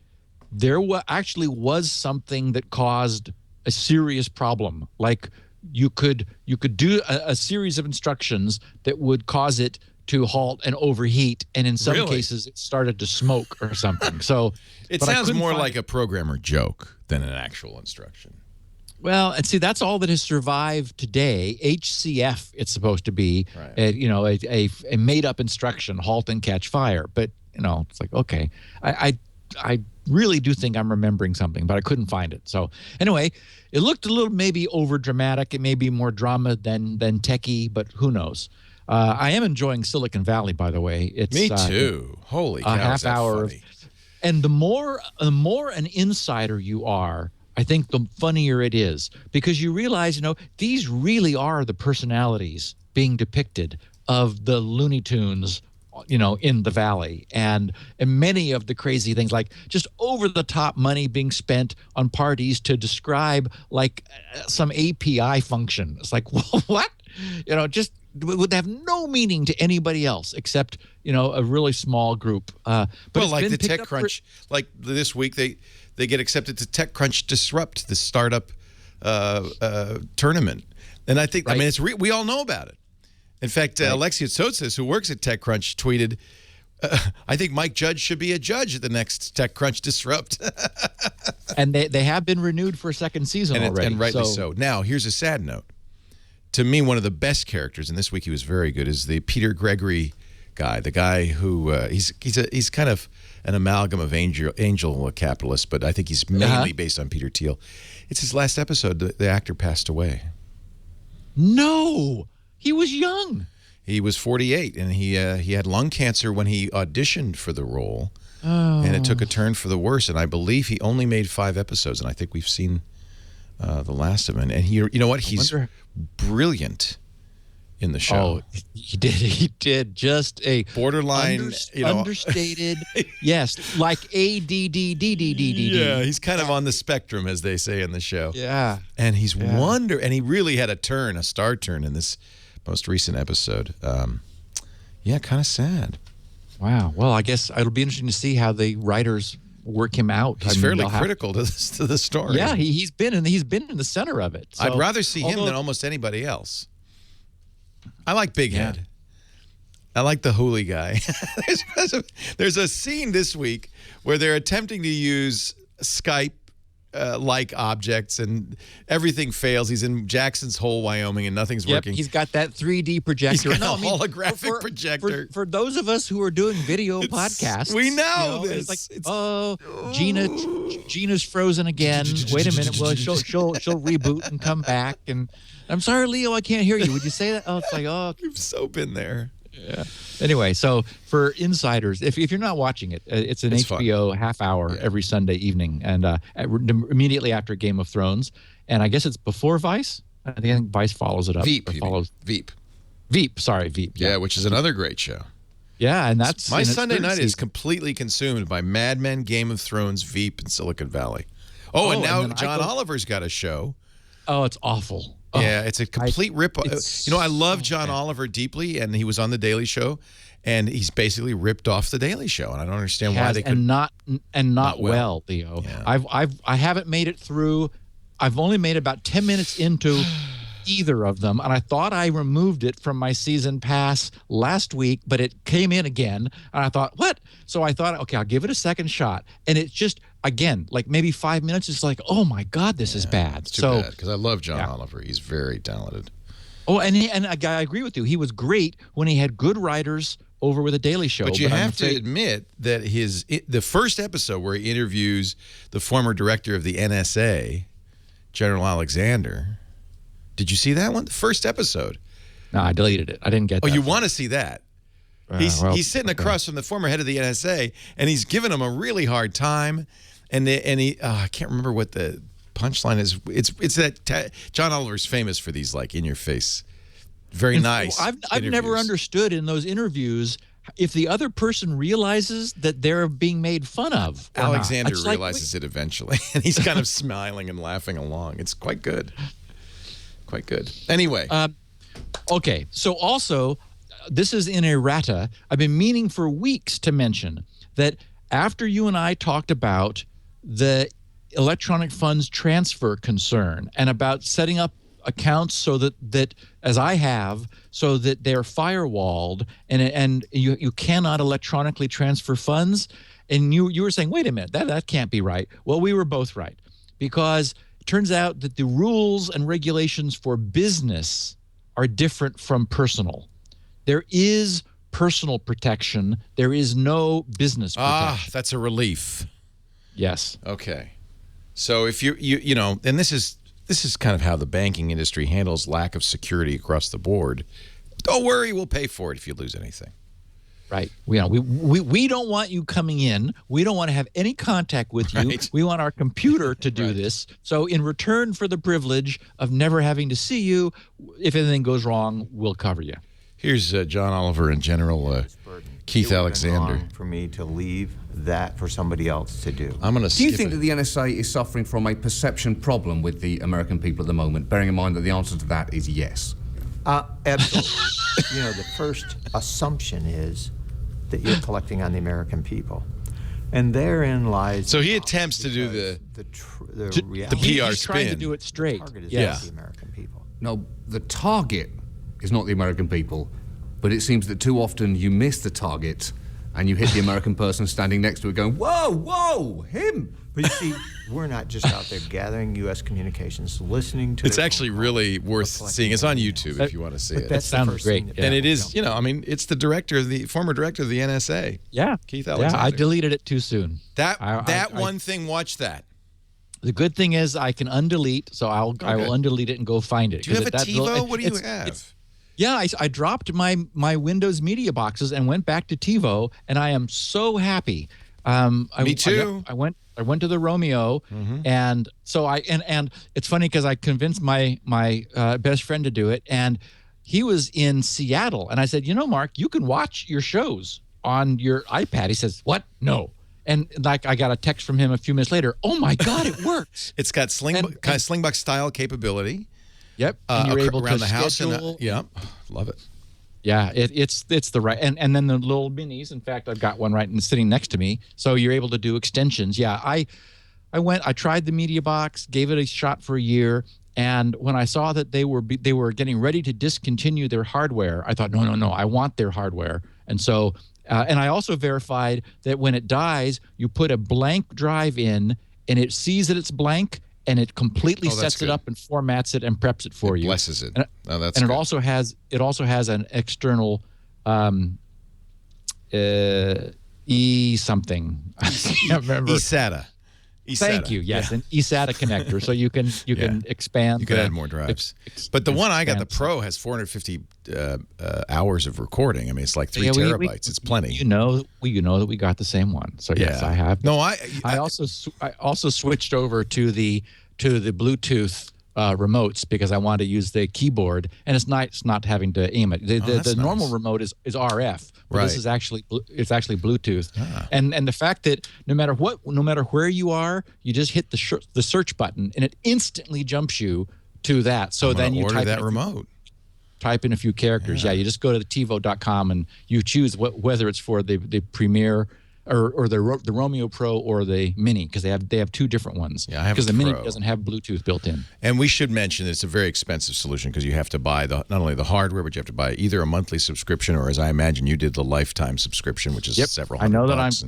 there actually was something that caused a serious problem. Like you could do a series of instructions that would cause it to halt and overheat, and in some cases it started to smoke or something. So it sounds more like a programmer joke than an actual instruction. Well, and see, that's all that has survived today. HCF, it's supposed to be, right. a made-up instruction, halt and catch fire. But it's like, okay, I really do think I'm remembering something, but I couldn't find it. So anyway, it looked a little maybe over dramatic. It may be more drama than techie, but who knows? I am enjoying Silicon Valley, by the way. It's me too. Holy cow! A half hour, and the more an insider you are, I think the funnier it is, because you realize, these really are the personalities being depicted of the Looney Tunes, in the Valley, and many of the crazy things, like just over the top money being spent on parties to describe like some API function. It's like, well, what? Just would have no meaning to anybody else except, a really small group. But like the TechCrunch, like this week, they get accepted to TechCrunch Disrupt, the startup tournament. And I think, right. I mean, we all know about it. In fact, right. Alexia Tsotsis, who works at TechCrunch, tweeted, I think Mike Judge should be a judge at the next TechCrunch Disrupt. And they have been renewed for a second season already. And rightly so. Now, here's a sad note. To me, one of the best characters, and this week he was very good, is the Peter Gregory guy. The guy who he's kind of an amalgam of angel capitalist, but I think he's mainly based on Peter Thiel. It's his last episode. The actor passed away. No, he was young. He was 48, and he had lung cancer when he auditioned for the role, and it took a turn for the worse. And I believe he only made 5 episodes, and I think we've seen the last of him. And he, you know what? He's brilliant in the show. Oh, he did just a borderline, understated. Yes, like ADDDDDD. Yeah, he's kind of on the spectrum, as they say in the show. Yeah, and he's and he really had a star turn in this most recent episode. Yeah, kind of sad. Wow. Well, I guess it'll be interesting to see how the writers work him out. He's fairly critical to the story. Yeah, he's been in the center of it. So, I'd rather see him than almost anybody else. I like Big Head. I like the Hooli guy. There's a scene this week where they're attempting to use Skype like objects, and everything fails. He's in Jackson's Hole, Wyoming, and nothing's working. He's got that 3D projector. He's got a holographic projector. For those of us who are doing video podcasts, we know this. It's like, Gina's frozen again. Wait a minute. Well, she'll reboot and come back. And I'm sorry, Leo, I can't hear you. Would you say that? Oh, it's like, oh, you've so been there. Yeah. Anyway, so for insiders, if you're not watching it, it's an HBO half hour every Sunday evening, and immediately after Game of Thrones, and I guess it's before Vice. I think Vice follows it up. Veep. Sorry, Veep. Yeah, which is another great show. Yeah, and that's my Sunday night is completely consumed by Mad Men, Game of Thrones, Veep, and Silicon Valley. Oh, and now John Oliver's got a show. Oh, it's awful. Yeah, it's a complete rip-off. I love John Oliver deeply, and he was on The Daily Show, and he's basically ripped off The Daily Show, and I don't understand why they could. And not well, Leo. Yeah. I haven't made it through. I've only made about 10 minutes into either of them, and I thought I removed it from my season pass last week, but it came in again, and I thought, what? So I thought, okay, I'll give it a second shot, and it's just, again, like maybe 5 minutes, it's like, oh my God, this is bad. It's too bad, because I love John Oliver. He's very talented. Oh, and I agree with you. He was great when he had good writers over with The Daily Show. But you have to admit that the first episode where he interviews the former director of the NSA, General Alexander. Did you see that one? The first episode. No, I deleted it. I didn't get that. Oh, you want to see that? He's sitting across from the former head of the NSA, and he's giving him a really hard time. And I can't remember what the punchline is. It's that John Oliver's famous for these like in your face, very nice. I've never understood in those interviews if the other person realizes that they're being made fun of. Alexander realizes it eventually, and he's kind of smiling and laughing along. It's quite good. Quite good. Anyway. Okay. So also, this is in errata. I've been meaning for weeks to mention that after you and I talked about the electronic funds transfer concern and about setting up accounts so that as I have, so that they're firewalled and you cannot electronically transfer funds. And you were saying, wait a minute, that can't be right. Well, we were both right, because it turns out that the rules and regulations for business are different from personal. There is personal protection. There is no business protection. That's a relief. Yes. Okay. So if you know, and this is kind of how the banking industry handles lack of security across the board. Don't worry, we'll pay for it if you lose anything. Right. We don't want you coming in. We don't want to have any contact with you. Right. We want our computer to do this. So in return for the privilege of never having to see you, if anything goes wrong, we'll cover you. Here's John Oliver and General Keith Alexander. For me to leave that for somebody else to do. I'm going to. Do you think that the NSA is suffering from a perception problem with the American people at the moment, bearing in mind that the answer to that is yes? Absolutely. You know, the first assumption is that you're collecting on the American people, and therein lies. So he attempts to do the reality. PR He's trying to spin. do it straight. Target is Yes. not the American people. No, the target is not the American people, but it seems that too often you miss the target and you hit the American person standing next to it going, whoa, whoa, him. But you see, we're not just out there gathering U.S. communications, listening to. It's actually really worth seeing. It's on YouTube if you want to see it. That's sounds the first great. thing Yeah. And it is, you know, I mean, it's the former director of the NSA. Yeah. Keith Alexander. Yeah, I deleted it too soon. That one thing, watch that. The good thing is I can undelete, so I will undelete it and go find it. Do you have a That- TiVo? What do you it's- have? Yeah, I dropped my Windows media boxes and went back to TiVo, and I am so happy. Me too. I went to the Romeo, and so and it's funny because I convinced my best friend to do it, and he was in Seattle, and I said, you know, Mark, you can watch your shows on your iPad. He says, what? No. And like I got a text from him a few minutes later. Oh my God, it works! It's got kind of Slingbox style capability. Yep, and you're able around to the house. schedule. Yeah, love it. Yeah, it's the right, and then the little minis. In fact, I've got one right sitting next to me, so you're able to do extensions. Yeah, I tried the media box, gave it a shot for a year, and when I saw that they were getting ready to discontinue their hardware, I thought, no, I want their hardware, and so and I also verified that when it dies, you put a blank drive in, and it sees that it's blank. And it completely sets it up and formats it and preps it for you. Blesses it. And, that's and good. it also has an external e something. I can't remember. eSATA. Thank you. Yes, an eSATA connector, so you can expand. You can add more drives. But the one I got, the Pro, has 450 hours of recording. I mean, it's like 3 terabytes. It's plenty. You know that we got the same one. So yes, I have. No, I also switched over to the Bluetooth remotes because I wanted to use the keyboard, and it's not having to aim it. The normal remote is RF, but this is actually Bluetooth. And the fact that no matter where you are, you just hit the search button, and it instantly jumps you to that. So then you order that remote. Type in a few characters. Yeah, you just go to the TiVo.com and you choose whether it's for the Premiere or the Romeo Pro or the Mini, because they have two different ones. Yeah, I have because the Mini Pro. doesn't have Bluetooth built in. And we should mention it's a very expensive solution because you have to buy not only the hardware, but you have to buy either a monthly subscription or, as I imagine, you did, the lifetime subscription, which is several hundred bucks.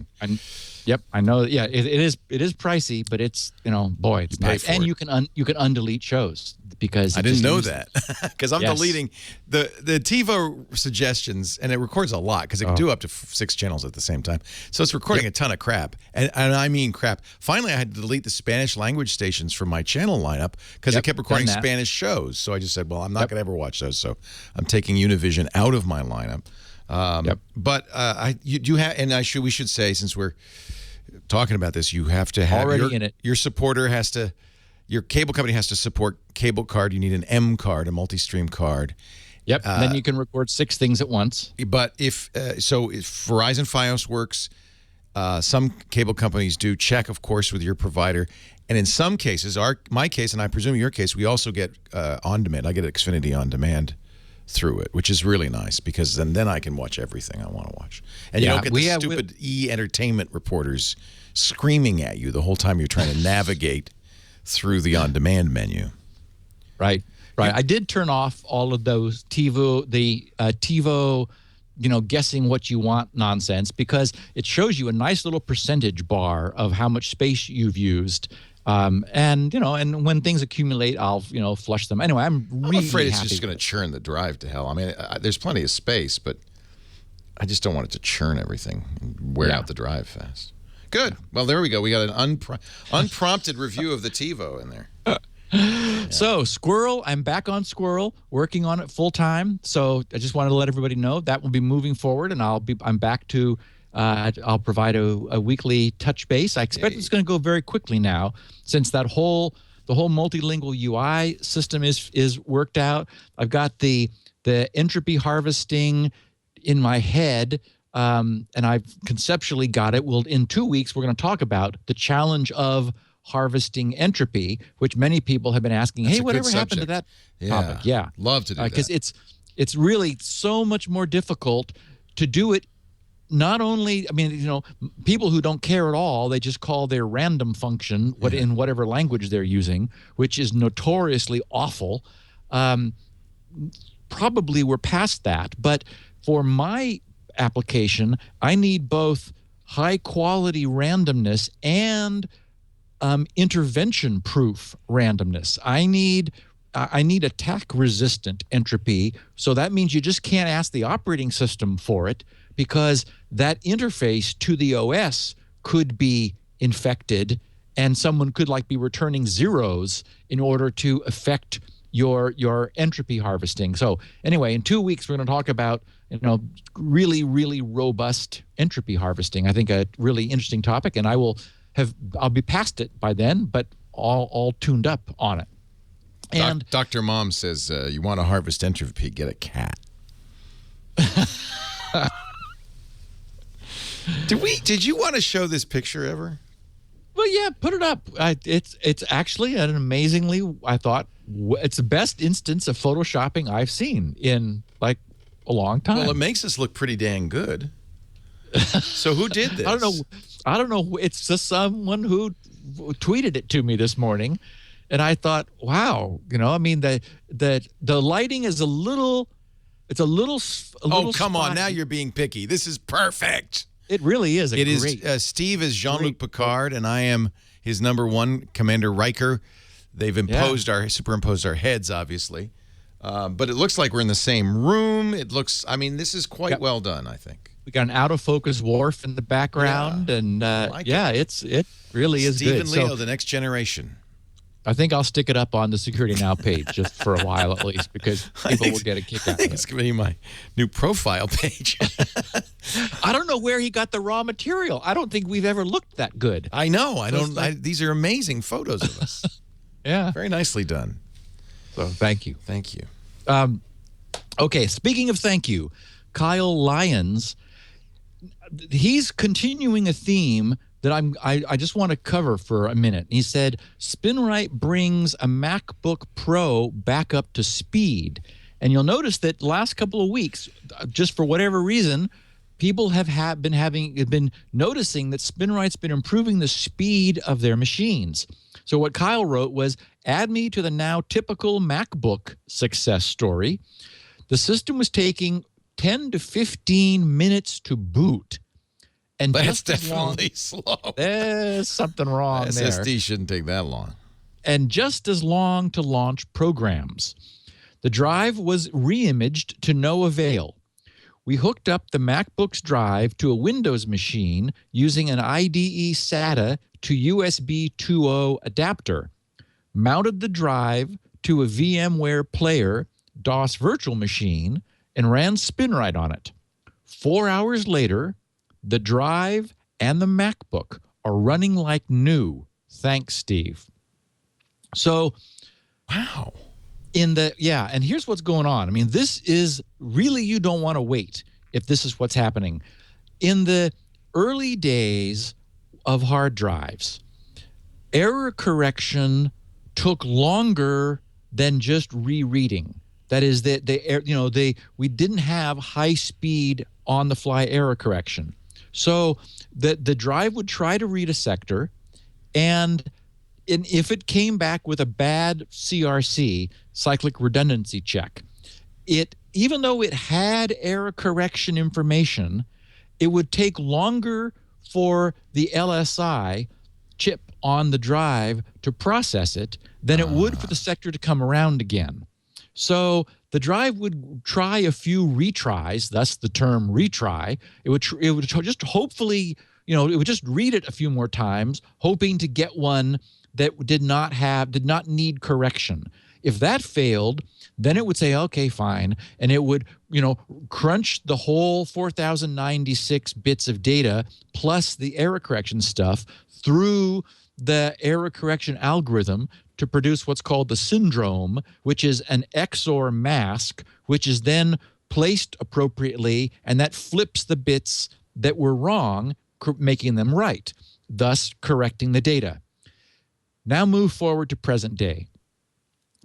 I know. Yeah, it is pricey, but it's boy, it's nice. And you can undelete shows because I didn't know that because I'm deleting the TiVo suggestions, and it records a lot because it can do up to 6 channels at the same time. So it's recording a ton of crap, and I mean crap. Finally, I had to delete the Spanish language stations from my channel lineup because it kept recording Spanish shows. So I just said, well, I'm not going to ever watch those. So I'm taking Univision out of my lineup. But you have, and we should say, since we're talking about this, you have to have already in it. Your supporter has to. Your cable company has to support cable card. You need an M card, a multi-stream card. Yep. Then you can record 6 things at once. But if Verizon Fios works, some cable companies do. Check, of course, with your provider. And in some cases, my case, and I presume your case, we also get on demand. I get Xfinity on demand through it, which is really nice because then I can watch everything I want to watch. And you don't get the stupid entertainment reporters screaming at you the whole time you're trying to navigate through the on-demand menu. Right. I did turn off all of those TiVo, guessing what you want nonsense, because it shows you a nice little percentage bar of how much space you've used. And when things accumulate, I'll, flush them. Anyway, I'm afraid it's just going to churn the drive to hell. I mean, there's plenty of space, but I just don't want it to churn everything and wear out the drive fast. Good. Well, there we go. We got an unprompted review of the TiVo in there. So Squirrel, I'm back on Squirrel, working on it full time. So I just wanted to let everybody know that will be moving forward, and I'm back to. I'll provide a weekly touch base. I expect it's going to go very quickly now, since the whole multilingual UI system is worked out. I've got the entropy harvesting in my head. And I've conceptually got it. Well, in 2 weeks, we're going to talk about the challenge of harvesting entropy, which many people have been asking, hey, whatever happened to that topic? Yeah. Love to do that. Because it's really so much more difficult to do it. Not only, people who don't care at all, they just call their random function in whatever language they're using, which is notoriously awful. Probably we're past that. But for my application, I need both high quality randomness and intervention proof randomness. I need attack resistant entropy. So that means you just can't ask the operating system for it, because that interface to the OS could be infected and someone could be returning zeros in order to affect your entropy harvesting. So anyway, in 2 weeks, we're going to talk about really, really robust entropy harvesting. I think a really interesting topic, and I'll be past it by then, but all tuned up on it. And Dr. Mom says, you want to harvest entropy, get a cat. Did you want to show this picture ever? Well, yeah, put it up. It's actually an amazingly, I thought, it's the best instance of photoshopping I've seen in a long time. Well, it makes us look pretty dang good. So who did this? I don't know. It's just someone who tweeted it to me this morning, and I thought, wow, the lighting is a little. It's a little. Oh, come spotty. on! Now you're being picky. This is perfect. It really is. Steve is Jean-Luc Picard, and I am his #1, Commander Riker. They've superimposed our heads, obviously. But it looks like we're in the same room. It looks, this is quite well done, I think. We got an out-of-focus Worf in the background, and it really is Steve good. and Leo, the next generation. I think I'll stick it up on the Security Now page just for a while at least, because people will get a kick out of it. I think it's going to be my new profile page. I don't know where he got the raw material. I don't think we've ever looked that good. I know. These are amazing photos of us. Yeah. Very nicely done. So thank you. Thank you. Okay, speaking of thank you, Kyle Lyons, he's continuing a theme that I just want to cover for a minute. He said, SpinRite brings a MacBook Pro back up to speed. And you'll notice that the last couple of weeks, just for whatever reason, people have been noticing that SpinRite's been improving the speed of their machines. So what Kyle wrote was, add me to the now typical MacBook success story. The system was taking 10 to 15 minutes to boot. And that's definitely slow. There's something wrong there. SSD shouldn't take that long. And just as long to launch programs. The drive was reimaged to no avail. We hooked up the MacBook's drive to a Windows machine using an IDE SATA to USB 2.0 adapter, mounted the drive to a VMware Player DOS virtual machine, and ran SpinRite on it. 4 hours later, the drive and the MacBook are running like new. Thanks, Steve. So, Wow. and here's what's going on. I mean, this is really, you don't want to wait if this is what's happening. In the early days of hard drives, error correction took longer than just rereading. That is that we didn't have high speed on the fly error correction. So the drive would try to read a sector, and if it came back with a bad CRC, cyclic redundancy check, even though it had error correction information, it would take longer for the LSI chip on the drive to process it than it would for the sector to come around again. So the drive would try a few retries, thus the term retry. It would just hopefully, it would just read it a few more times, hoping to get one that did not need correction. If that failed, then it would say, okay, fine. And it would, crunch the whole 4,096 bits of data plus the error correction stuff through the error correction algorithm to produce what's called the syndrome, which is an XOR mask, which is then placed appropriately, and that flips the bits that were wrong, making them right, thus correcting the data. Now move forward to present day.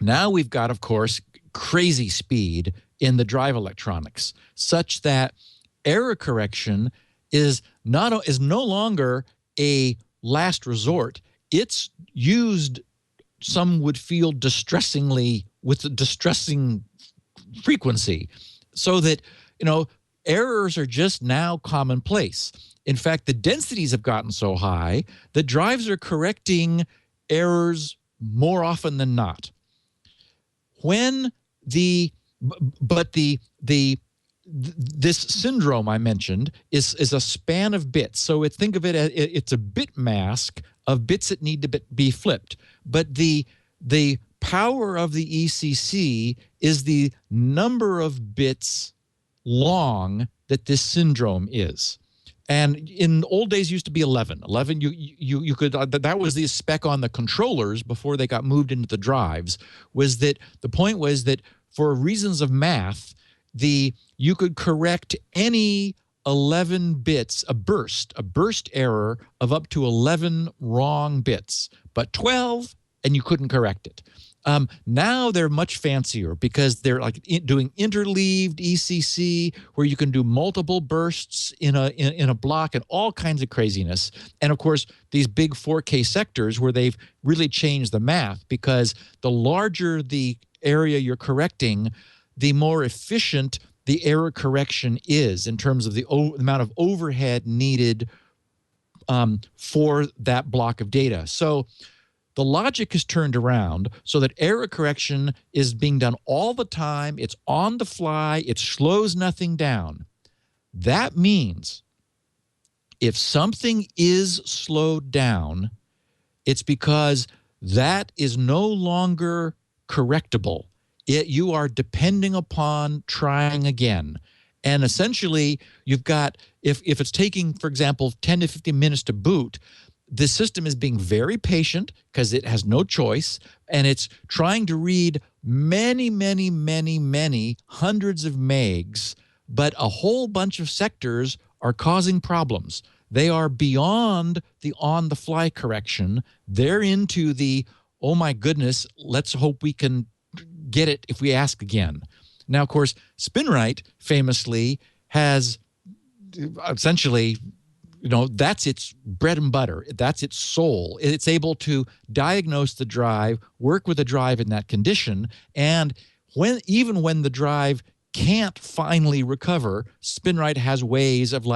Now we've got, of course, crazy speed in the drive electronics, such that error correction is no longer a last resort. It's used, some would feel distressingly, with a distressing frequency, so that, errors are just now commonplace. In fact, the densities have gotten so high that drives are correcting errors more often than not. This syndrome I mentioned is a span of bits. So think of it as it's a bit mask of bits that need to be flipped. But the power of the ECC is the number of bits long that this syndrome is. And in old days used to be 11. 11, you could, that was the spec on the controllers before they got moved into the drives, was that the point was that for reasons of math, you could correct any 11 bits, a burst error of up to 11 wrong bits, but 12, and you couldn't correct it. Now they're much fancier because they're like doing interleaved ECC, where you can do multiple bursts in a block and all kinds of craziness. And of course, these big 4K sectors where they've really changed the math, because the larger the area you're correcting, the more efficient the error correction is in terms of the amount of overhead needed for that block of data. So the logic is turned around so that error correction is being done all the time. It's on the fly. It slows nothing down. That means if something is slowed down, it's because that is no longer correctable. You are depending upon trying again. And essentially, you've got, if it's taking, for example, 10 to 15 minutes to boot, the system is being very patient because it has no choice, and it's trying to read many, many, many, many hundreds of megs, but a whole bunch of sectors are causing problems. They are beyond the on-the-fly correction. They're into the, oh my goodness, let's hope we can get it if we ask again. Now, of course, SpinRite famously has essentially, that's its bread and butter. That's its soul. It's able to diagnose the drive, work with the drive in that condition, and even when the drive can't finally recover, SpinRite has ways of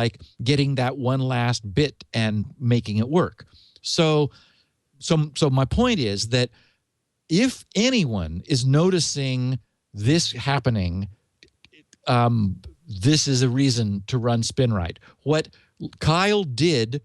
getting that one last bit and making it work. So my point is that if anyone is noticing this happening, this is a reason to run SpinRite. What Kyle did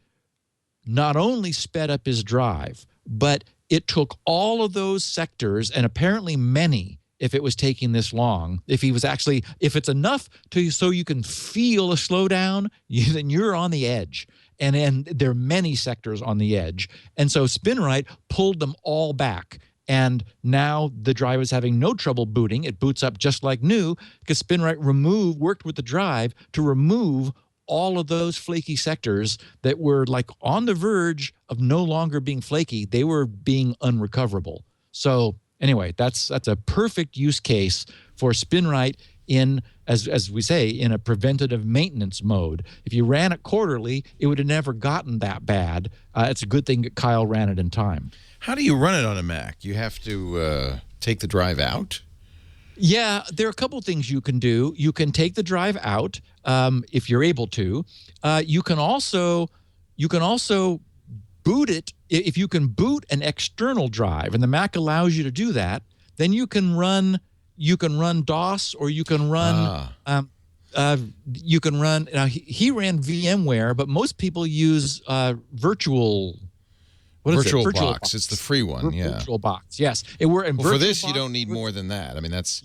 not only sped up his drive, but it took all of those sectors, and apparently many, if it was taking this long. If it's enough so you can feel a slowdown, then you're on the edge. And there are many sectors on the edge. And so SpinRite pulled them all back. And now the drive is having no trouble booting. It boots up just like new because SpinRite worked with the drive to remove all of those flaky sectors that were like on the verge of no longer being flaky. They were being unrecoverable. So anyway, that's a perfect use case for SpinRite in, as we say, in a preventative maintenance mode. If you ran it quarterly, it would have never gotten that bad. It's a good thing that Kyle ran it in time. How do you run it on a Mac? You have to take the drive out? Yeah, there are a couple things you can do. You can take the drive out if you're able to. You can also boot it. If you can boot an external drive, and the Mac allows you to do that, then you can run DOS, or you can run you can run. Now he ran VMware, but most people use virtual. VirtualBox. It's the free one. Yeah. VirtualBox. Yes. Well, for this, you don't need more than that. I mean, that's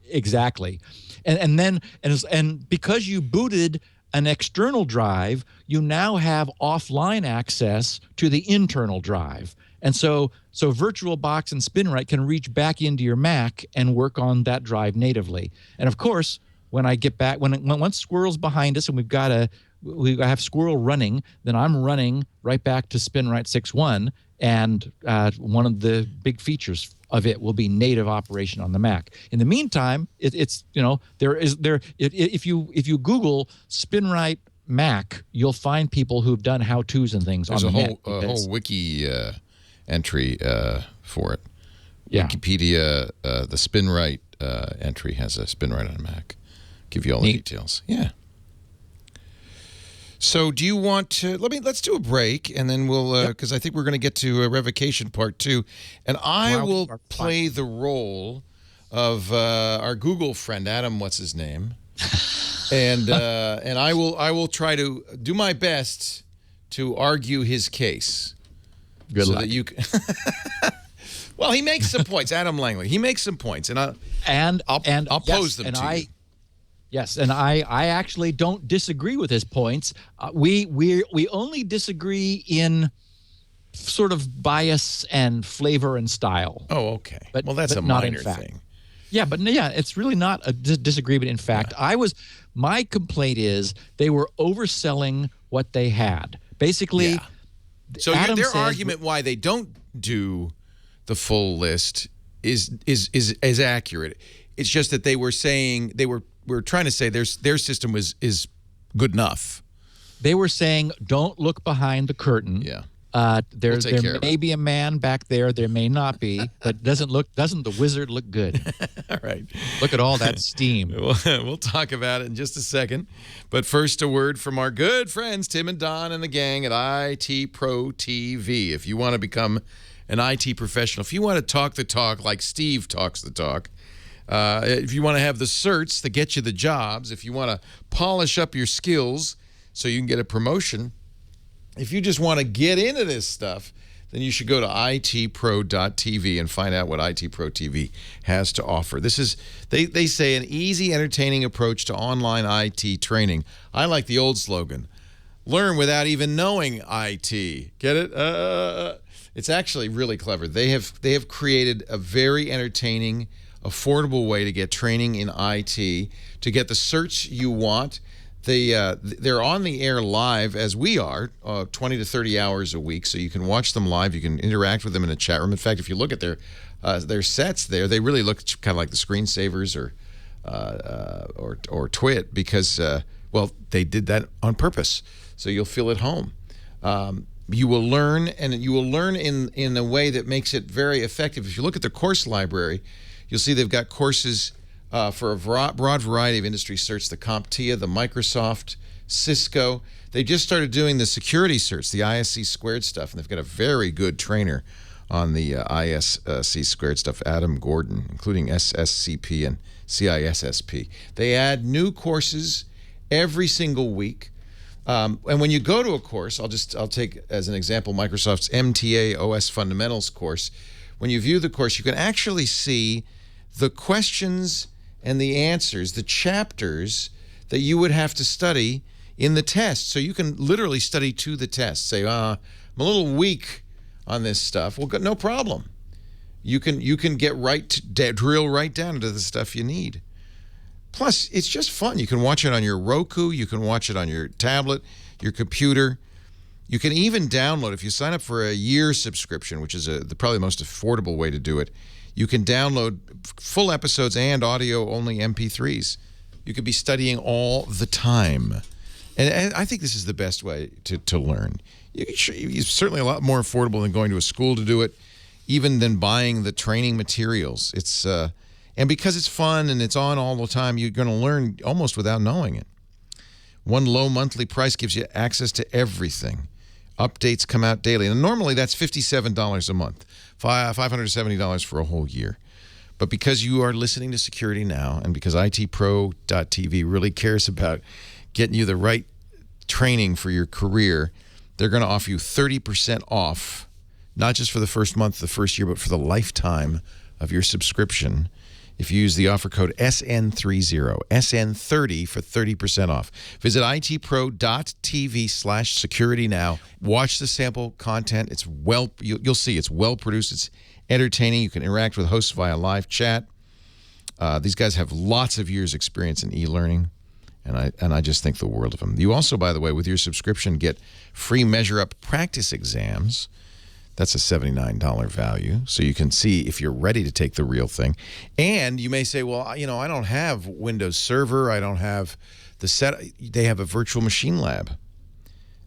exactly. And because you booted an external drive, you now have offline access to the internal drive. And so VirtualBox and SpinRite can reach back into your Mac and work on that drive natively. And of course, when I get back, once Squirrel's behind us and we have Squirrel running, then I'm running right back to SpinRite 6.1, and one of the big features of it will be native operation on the Mac. In the meantime, if you Google SpinRite Mac, you'll find people who've done how-tos and things on the Mac. There's a whole wiki entry for it. Yeah. Wikipedia, the SpinRite entry has a SpinRite on a Mac. Give you all the details. Yeah. So do you want to, let's do a break, and then we'll, because I think we're going to get to Revocation Part 2, and I will play the role of our Google friend, Adam, what's his name, and I will try to do my best to argue his case. Good luck. That you can well, he makes some points, Adam Langley. He makes some points, and I'll pose them to you. Yes, and I actually don't disagree with his points. We only disagree in sort of bias and flavor and style. Oh, okay. But that's a not minor in fact. thing. Yeah, but yeah, it's really not a disagreement. In fact, my complaint is they were overselling what they had. Basically, so Adam their said, argument why they don't do the full list is accurate. It's just that they were saying we're trying to say their system is good enough. They were saying, don't look behind the curtain. Yeah. There may be a man back there. There may not be. But doesn't the wizard look good? All right. Look at all that steam. We'll talk about it in just a second. But first, a word from our good friends, Tim and Don and the gang at IT Pro TV. If you want to become an IT professional, if you want to talk the talk like Steve talks the talk, if you want to have the certs that get you the jobs, if you want to polish up your skills so you can get a promotion, if you just want to get into this stuff, then you should go to itpro.tv and find out what IT Pro TV has to offer. This is, they say, an easy, entertaining approach to online IT training. I like the old slogan, learn without even knowing IT. Get it? It's actually really clever. They have created a very entertaining, affordable way to get training in IT, to get the certs you want. They're on the air live, as we are, 20 to 30 hours a week, so you can watch them live. You can interact with them in a chat room. In fact, if you look at their sets there, they really look kind of like the screensavers or Twit, because they did that on purpose, so you'll feel at home. You will learn, and you will learn in a way that makes it very effective. If you look at the course library, you'll see they've got courses for a broad variety of industry certs, the CompTIA, the Microsoft, Cisco. They just started doing the security certs, the ISC squared stuff, and they've got a very good trainer on the ISC squared stuff, Adam Gordon, including SSCP and CISSP. They add new courses every single week. And when you go to a course, I'll take as an example Microsoft's MTA OS Fundamentals course. When you view the course, you can actually see the questions and the answers, the chapters that you would have to study in the test. So you can literally study to the test. Say, I'm a little weak on this stuff. Well, no problem. You can get drill right down into the stuff you need. Plus, it's just fun. You can watch it on your Roku. You can watch it on your tablet, your computer. You can even download, if you sign up for a year subscription, which is probably the most affordable way to do it, you can download full episodes and audio-only MP3s. You could be studying all the time. And I think this is the best way to learn. It's certainly a lot more affordable than going to a school to do it, even than buying the training materials. It's and because it's fun and it's on all the time, you're going to learn almost without knowing it. One low monthly price gives you access to everything. Updates come out daily. And normally that's $57 a month, $570 for a whole year. But because you are listening to Security Now and because itpro.tv really cares about getting you the right training for your career, they're going to offer you 30% off, not just for the first month, the first year, but for the lifetime of your subscription. If you use the offer code SN30, SN30 for 30% off. Visit itpro.tv/securitynow. Watch the sample content. You'll see it's well produced. It's entertaining. You can interact with hosts via live chat. These guys have lots of years experience in e-learning, and I just think the world of them. You also, by the way, with your subscription, get free Measure Up practice exams. That's a $79 value, so you can see if you're ready to take the real thing. And you may say, well, I don't have Windows Server. I don't have the set. They have a virtual machine lab,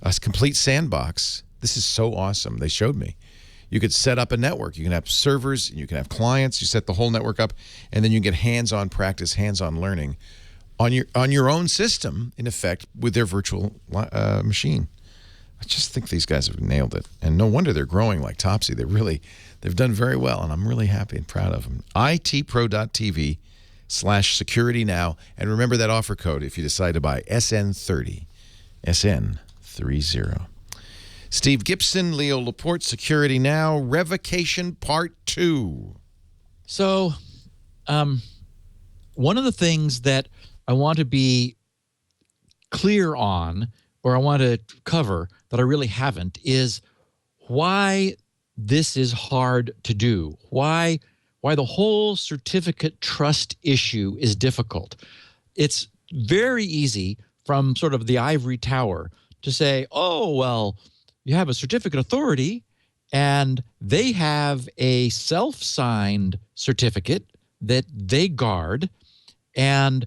a complete sandbox. This is so awesome. They showed me. You could set up a network. You can have servers. You can have clients. You set the whole network up, and then you get hands-on practice, hands-on learning on your own system, in effect, with their virtual machine. I just think these guys have nailed it. And no wonder they're growing like Topsy. They've done very well, and I'm really happy and proud of them. itpro.tv/securitynow. And remember that offer code if you decide to buy SN30. SN30. Steve Gibson, Leo Laporte, Security Now, Revocation Part 2. So, one of the things that I want to be clear on, or I want to cover that I really haven't, is why this is hard to do. Why the whole certificate trust issue is difficult. It's very easy from sort of the ivory tower to say, oh, well, you have a certificate authority and they have a self-signed certificate that they guard, and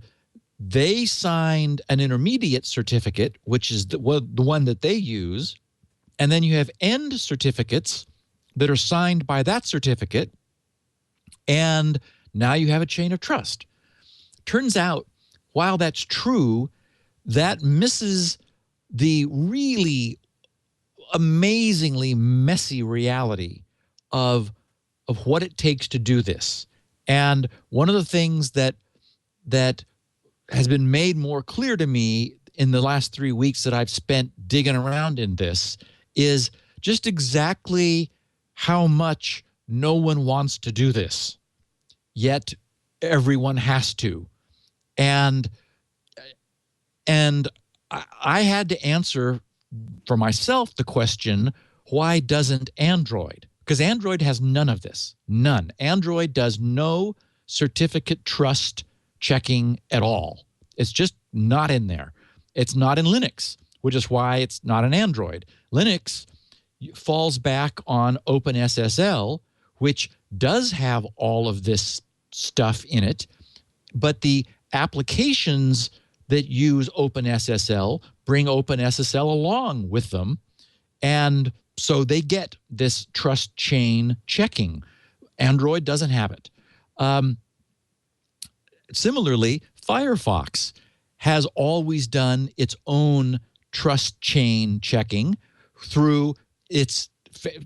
they signed an intermediate certificate, which is the one that they use, and then you have end certificates that are signed by that certificate, and now you have a chain of trust. Turns out, while that's true, that misses the really amazingly messy reality of what it takes to do this. And one of the things that has been made more clear to me in the last 3 weeks that I've spent digging around in this is just exactly how much no one wants to do this, yet everyone has to. And I had to answer for myself the question, why doesn't Android? Because Android has none of this, none. Android does no certificate trust checking at all. It's just not in there. It's not in Linux, which is why it's not in Android. Linux falls back on OpenSSL, which does have all of this stuff in it, but the applications that use OpenSSL bring OpenSSL along with them, and so they get this trust chain checking. Android doesn't have it. Similarly, Firefox has always done its own trust chain checking through its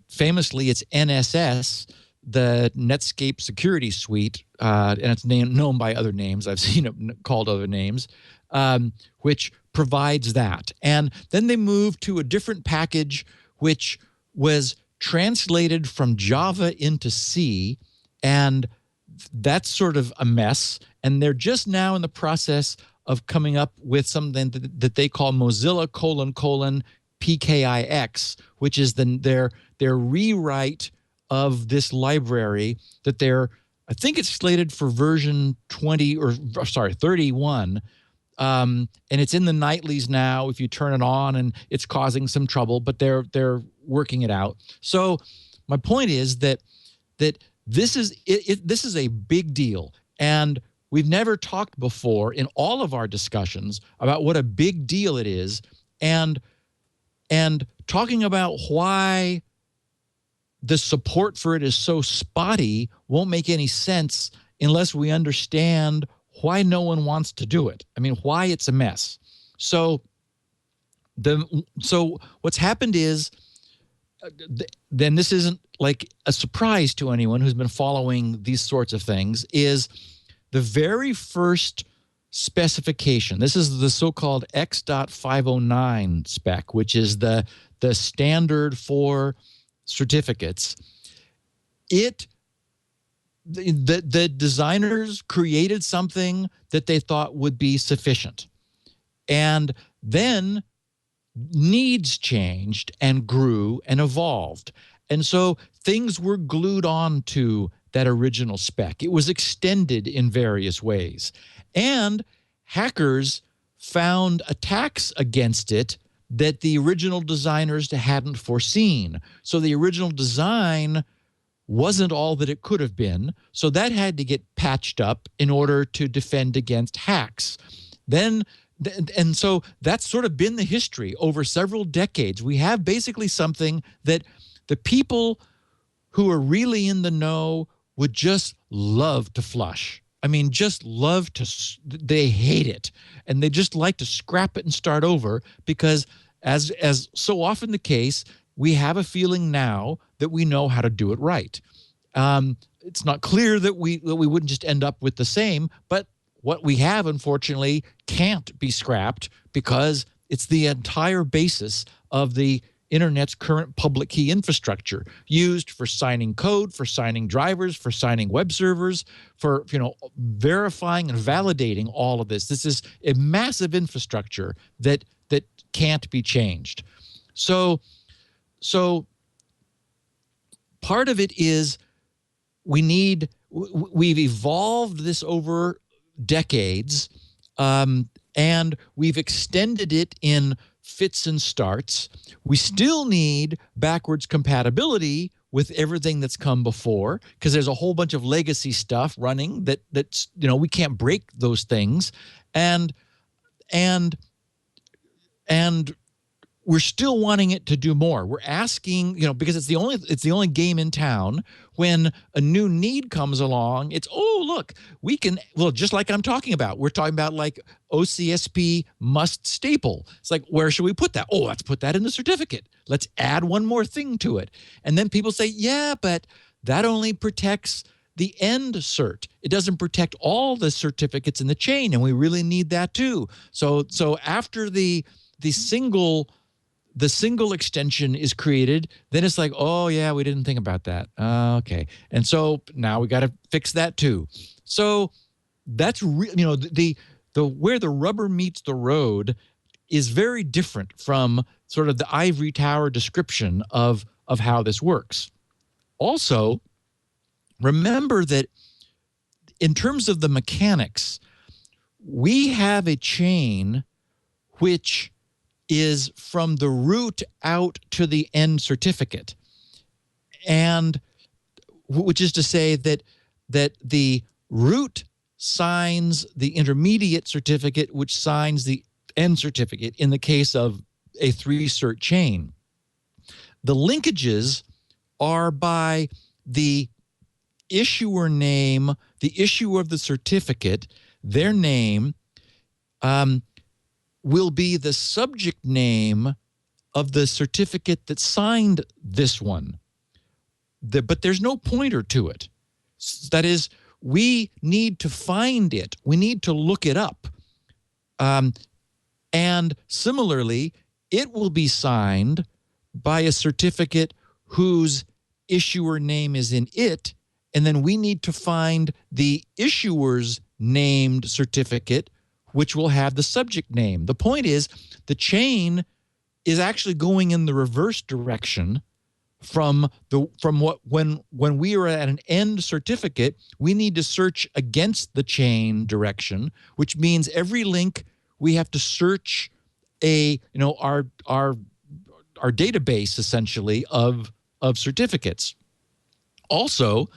famously its NSS, the Netscape Security Suite, and it's known by other names. I've seen it called other names, which provides that. And then they moved to a different package, which was translated from Java into C, and that's sort of a mess. And they're just now in the process of coming up with something that they call Mozilla : PKIX, which is their rewrite of this library that I think it's slated for version 31. And it's in the nightlies now if you turn it on, and it's causing some trouble, but they're working it out. So my point is that this is a big deal, and we've never talked before in all of our discussions about what a big deal it is, and talking about why the support for it is so spotty won't make any sense unless we understand why no one wants to do it. I mean, why it's a mess. So what's happened is, then this isn't like a surprise to anyone who's been following these sorts of things, is the very first specification. This is the so-called X.509 spec, which is the standard for certificates. The designers created something that they thought would be sufficient. And then needs changed and grew and evolved. And so things were glued on to that original spec. It was extended in various ways. And hackers found attacks against it that the original designers hadn't foreseen. So the original design wasn't all that it could have been. So that had to get patched up in order to defend against hacks. And so that's sort of been the history over several decades. We have basically something that the people who are really in the know would just love to flush. I mean, just love to, they hate it. And they just like to scrap it and start over because, as so often the case, we have a feeling now that we know how to do it right. It's not clear that we wouldn't just end up with the same, but what we have, unfortunately, can't be scrapped because it's the entire basis of the Internet's current public key infrastructure, used for signing code, for signing drivers, for signing web servers, for verifying and validating all of this. This is a massive infrastructure that can't be changed. So part of it is we've evolved this over decades, and we've extended it in fits and starts. We still need backwards compatibility with everything that's come before, because there's a whole bunch of legacy stuff running that's we can't break those things, and we're still wanting it to do more. We're asking, because it's the only game in town. When a new need comes along, it's, oh, look, we can, well, just like I'm talking about, we're talking about like OCSP must staple. It's like, where should we put that? Oh, let's put that in the certificate. Let's add one more thing to it. And then people say, yeah, but that only protects the end cert. It doesn't protect all the certificates in the chain, and we really need that too. So after the single extension is created, then it's like, oh yeah, we didn't think about that. Okay, and so now we got to fix that too. So that's the where the rubber meets the road is very different from sort of the ivory tower description of how this works. Also, remember that in terms of the mechanics, we have a chain which is from the root out to the end certificate, and which is to say that the root signs the intermediate certificate, which signs the end certificate in the case of a 3-cert chain. The linkages are by the issuer name, the issuer of the certificate, their name, will be the subject name of the certificate that signed this one. But there's no pointer to it. That is, we need to find it. We need to look it up. And similarly, it will be signed by a certificate whose issuer name is in it and then we need to find the issuer's named certificate, which will have the subject name. The point is, the chain is actually going in the reverse direction from when we are at an end certificate. We need to search against the chain direction, which means every link we have to search our database essentially of certificates. Also,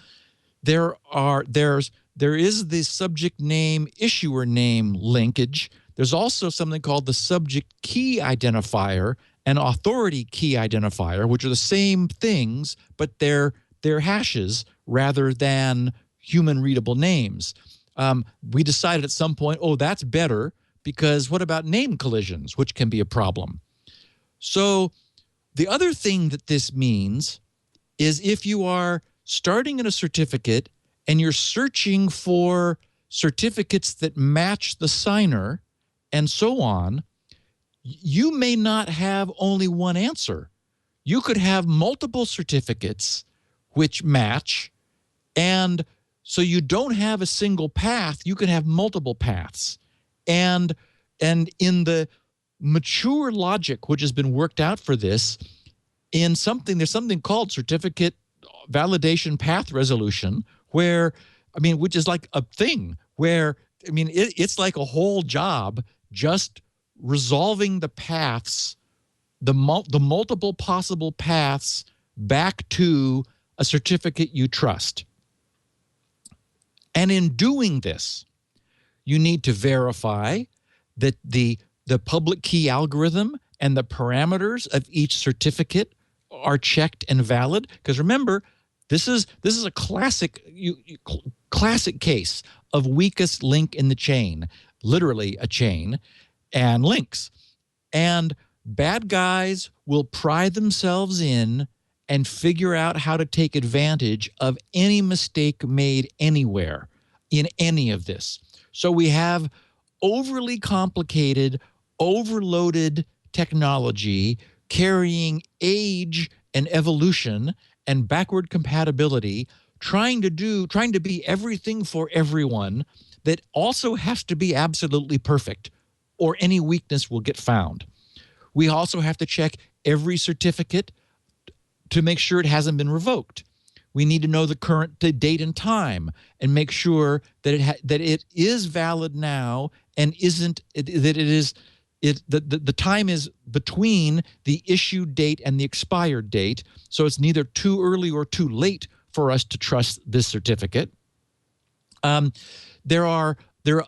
there is the subject name issuer name linkage. There's also something called the subject key identifier and authority key identifier, which are the same things, but they're hashes rather than human readable names. We decided at some point, oh, that's better, because what about name collisions, which can be a problem? So the other thing that this means is if you are starting in a certificate and you're searching for certificates that match the signer and so on, you may not have only one answer. You could have multiple certificates which match, and so you don't have a single path. You can have multiple paths. And in the mature logic, which has been worked out for this, there's something called certificate validation path resolution, which is like a thing where, it's like a whole job just resolving the paths, the multiple possible paths back to a certificate you trust. And in doing this, you need to verify that the public key algorithm and the parameters of each certificate are checked and valid. Because remember, this is a classic case of weakest link in the chain, literally a chain, and links. And bad guys will pry themselves in and figure out how to take advantage of any mistake made anywhere in any of this. So we have overly complicated, overloaded technology carrying age and evolution and backward compatibility, trying to be everything for everyone that also has to be absolutely perfect, or any weakness will get found. We also have to check every certificate to make sure it hasn't been revoked. We need to know the current date and time and make sure that it is valid now and the time is between the issue date and the expired date, so it's neither too early or too late for us to trust this certificate. There are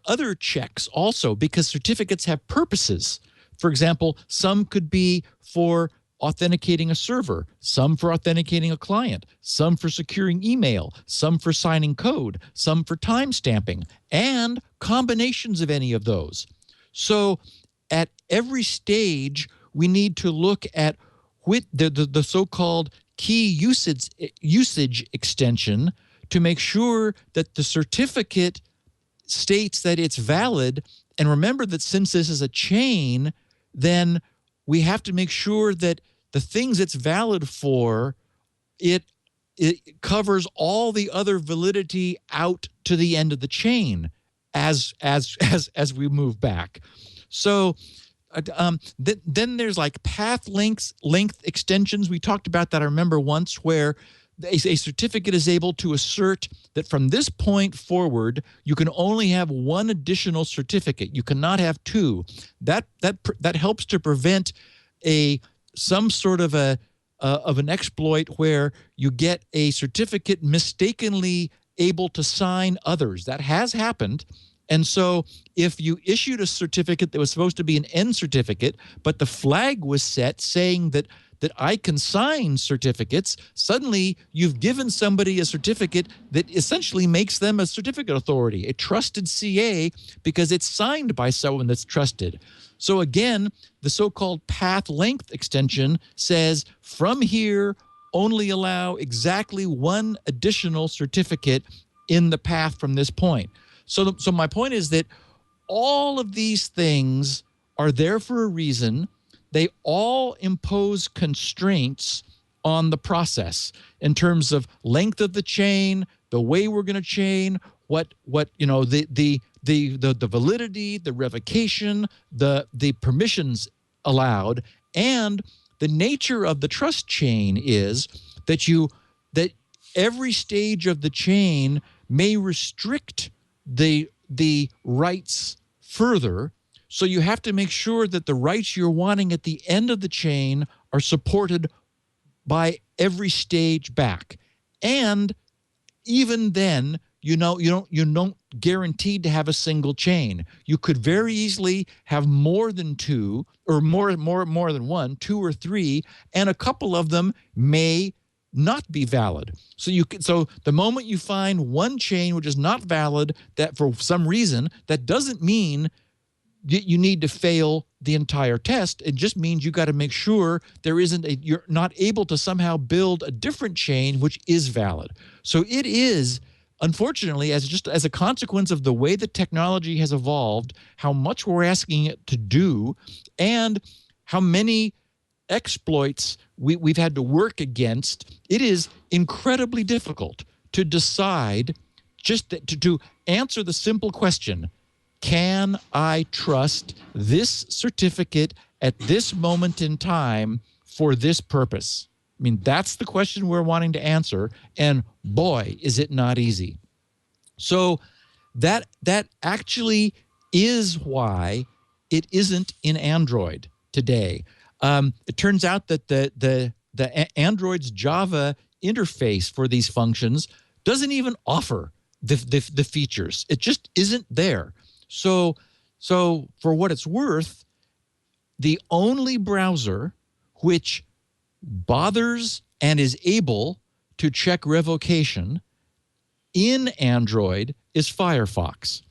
other checks also, because certificates have purposes. For example, some could be for authenticating a server, some for authenticating a client, some for securing email, some for signing code, some for timestamping, and combinations of any of those. So at every stage, we need to look at the so-called key usage extension to make sure that the certificate states that it's valid. And remember that since this is a chain, then we have to make sure that the things it's valid for, it covers all the other validity out to the end of the chain as we move back. So then there's like path length extensions. We talked about that, I remember once, where a certificate is able to assert that from this point forward, you can only have one additional certificate. You cannot have two. That helps to prevent some sort of an exploit where you get a certificate mistakenly able to sign others. That has happened. And so if you issued a certificate that was supposed to be an end certificate, but the flag was set saying that I can sign certificates, suddenly you've given somebody a certificate that essentially makes them a certificate authority, a trusted CA, because it's signed by someone that's trusted. So again, the so-called path length extension says from here, only allow exactly one additional certificate in the path from this point. So my point is that all of these things are there for a reason. They all impose constraints on the process in terms of length of the chain, the way we're going to chain, what the validity, the revocation, the permissions allowed, and the nature of the trust chain is that every stage of the chain may restrict the rights further. So you have to make sure that the rights you're wanting at the end of the chain are supported by every stage back. And even then, you don't guaranteed to have a single chain. You could very easily have more than two, or more than one, two or three, and a couple of them may not be valid. So the moment you find one chain which is not valid, that for some reason, that doesn't mean you need to fail the entire test. It just means you got to make sure you're not able to somehow build a different chain which is valid. So it is, unfortunately, as a consequence of the way the technology has evolved, how much we're asking it to do, and how many exploits we've had to work against, it is incredibly difficult to decide, to answer the simple question, can I trust this certificate at this moment in time for this purpose? I mean, that's the question we're wanting to answer, and boy, is it not easy. So that actually is why it isn't in Android today. It turns out that the Android's Java interface for these functions doesn't even offer the features. It just isn't there. So for what it's worth, the only browser which bothers and is able to check revocation in Android is Firefox.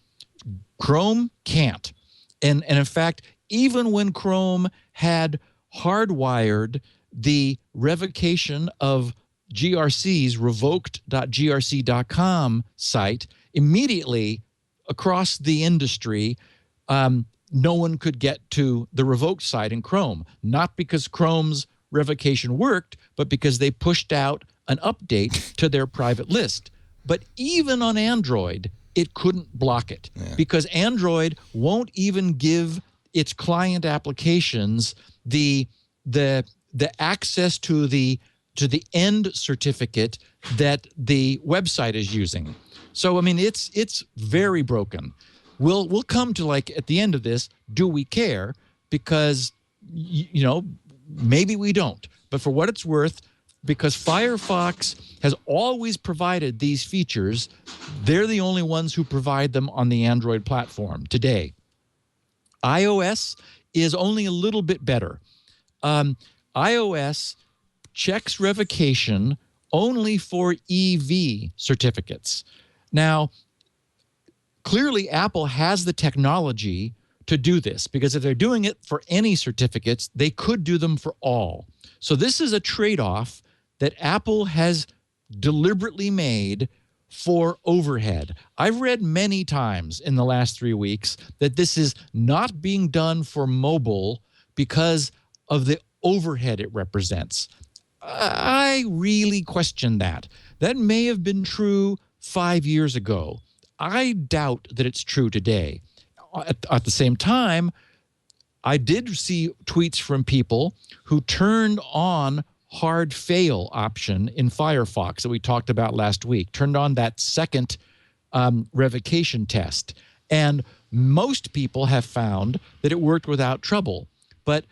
Chrome can't. And in fact, even when Chrome had hardwired the revocation of GRC's revoked.grc.com site, immediately across the industry, no one could get to the revoked site in Chrome, not because Chrome's revocation worked, but because they pushed out an update to their private list. But even on Android, it couldn't block it because Android won't even give its client applications the access to the end certificate that the website is using. So I mean, it's very broken. We'll come to, like, at the end of this, do we care? Because maybe we don't. But for what it's worth, because Firefox has always provided these features, they're the only ones who provide them on the Android platform today. iOS is only a little bit better. iOS checks revocation only for EV certificates. Now, clearly Apple has the technology to do this, because if they're doing it for any certificates, they could do them for all. So this is a trade-off that Apple has deliberately made for overhead. I've read many times in the last 3 weeks that this is not being done for mobile because of the overhead it represents. I really question that. That may have been true 5 years ago. I doubt that it's true today. At the same time, I did see tweets from people who turned on hard fail option in Firefox that we talked about last week, turned on that second revocation test. And most people have found that it worked without trouble. But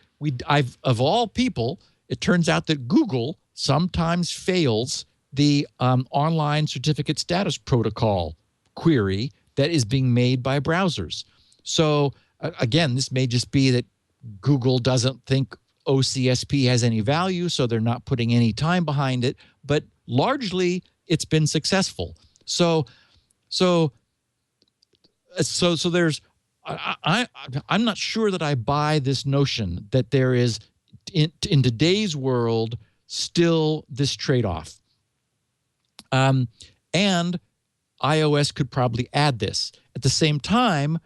of all people, it turns out that Google sometimes fails the online certificate status protocol query that is being made by browsers. So again, this may just be that Google doesn't think OCSP has any value, so they're not putting any time behind it. But largely, it's been successful. So there's. I'm not sure that I buy this notion that there is in today's world still this trade-off. And iOS could probably add this. At the same time,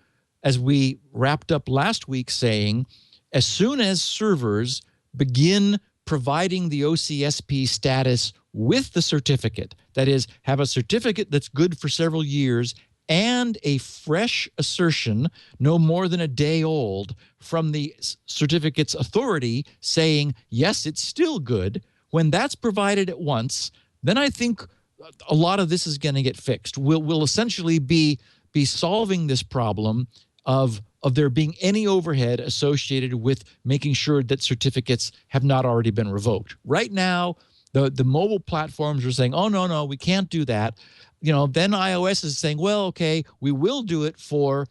as we wrapped up last week saying, as soon as servers begin providing the OCSP status with the certificate. That is, have a certificate that's good for several years and a fresh assertion no more than a day old from the certificate's authority saying, yes, it's still good. When that's provided at once, then I think a lot of this is going to get fixed. We'll essentially be solving this problem of there being any overhead associated with making sure that certificates have not already been revoked. Right now, the mobile platforms are saying, oh, no, we can't do that. Then iOS is saying, well, okay, we will do it for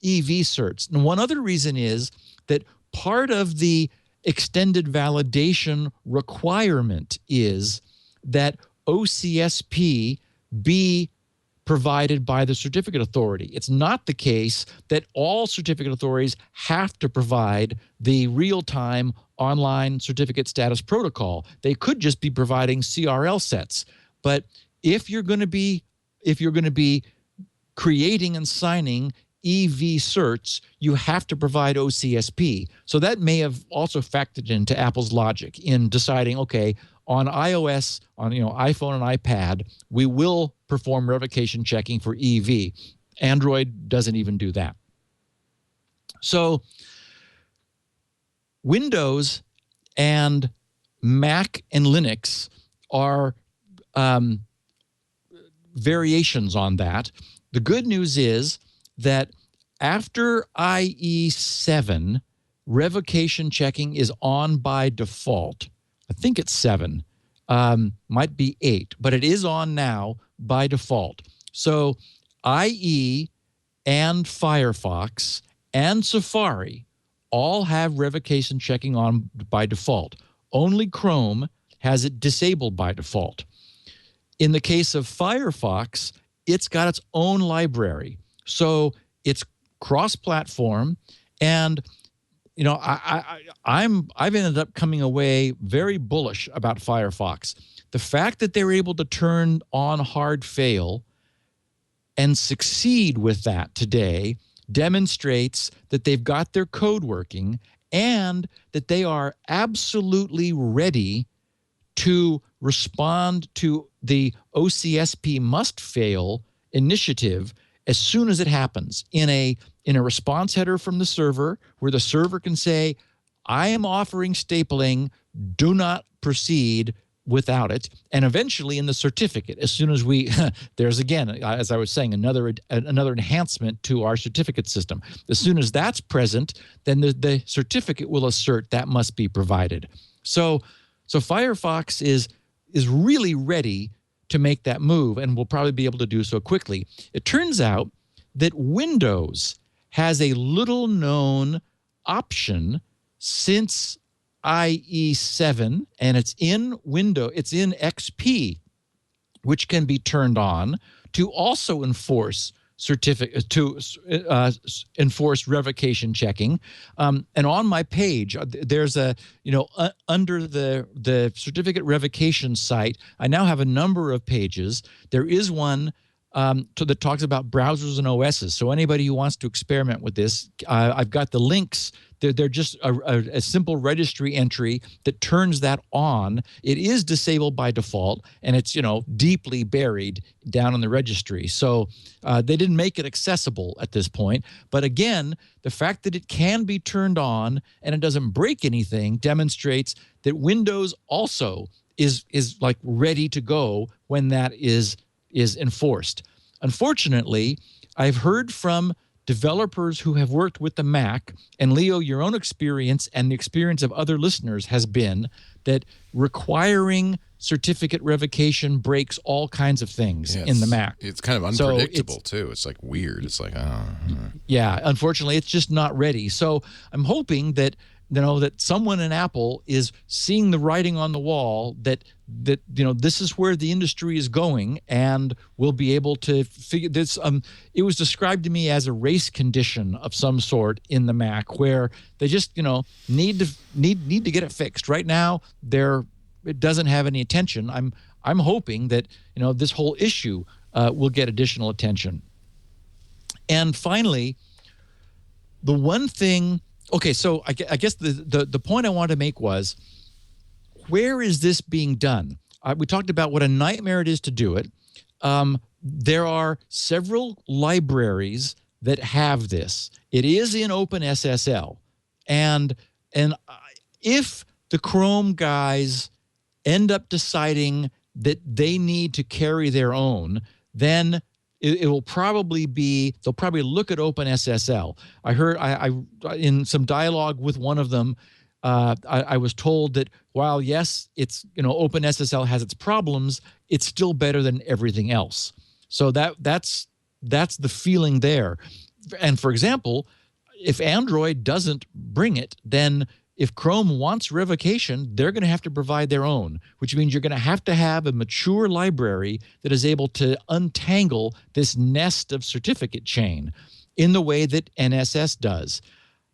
EV certs. And one other reason is that part of the extended validation requirement is that OCSP be provided by the certificate authority. It's not the case that all certificate authorities have to provide the real-time online certificate status protocol. They could just be providing CRL sets. But if you're going to be creating and signing EV certs, you have to provide OCSP. So that may have also factored into Apple's logic in deciding, okay, on iOS, on iPhone and iPad, we will perform revocation checking for EV. Android doesn't even do that. So Windows and Mac and Linux are variations on that. The good news is that after IE7, revocation checking is on by default. I think it's 7, might be 8, but it is on now by default. So IE and Firefox and Safari all have revocation checking on by default. Only Chrome has it disabled by default. In the case of Firefox, it's got its own library. So it's cross-platform, and I've ended up coming away very bullish about Firefox. The fact that they're able to turn on hard fail and succeed with that today demonstrates that they've got their code working and that they are absolutely ready to respond to the OCSP must fail initiative as soon as it happens in a response header from the server, where the server can say, I am offering stapling, do not proceed without it. And eventually in the certificate, as soon as there's again, as I was saying, another enhancement to our certificate system. As soon as that's present, then the certificate will assert that must be provided. So Firefox is really ready to make that move, and will probably be able to do so quickly. It turns out that Windows has a little-known option since IE7, and it's in XP, which can be turned on to also enforce enforce revocation checking. And on my page, there's under the certificate revocation site, I now have a number of pages. There is one that talks about browsers and OSs. So anybody who wants to experiment with this, I've got the links. They're just a simple registry entry that turns that on. It is disabled by default, and it's deeply buried down in the registry. So they didn't make it accessible at this point. But again, the fact that it can be turned on and it doesn't break anything demonstrates that Windows also is like ready to go when that is enforced. Unfortunately, I've heard from developers who have worked with the Mac, and Leo, your own experience and the experience of other listeners has been that requiring certificate revocation breaks all kinds of things in the Mac. It's kind of unpredictable too. It's like weird. It's like, yeah, unfortunately, it's just not ready. So I'm hoping that that someone in Apple is seeing the writing on the wall that this is where the industry is going, and will be able to figure this. It was described to me as a race condition of some sort in the Mac, where they just need to get it fixed. Right now, it doesn't have any attention. I'm hoping that this whole issue will get additional attention. And finally, the one thing. Okay, so I guess the point I wanted to make was, where is this being done? we talked about what a nightmare it is to do it. There are several libraries that have this. It is in OpenSSL. And if the Chrome guys end up deciding that they need to carry their own, then it will probably be, they'll probably look at OpenSSL. I heard, I in some dialogue with one of them, I was told that while yes, it's, OpenSSL has its problems, it's still better than everything else. So that's the feeling there. And for example, if Android doesn't bring it, then if Chrome wants revocation, they're going to have to provide their own, which means you're going to have a mature library that is able to untangle this nest of certificate chain in the way that NSS does.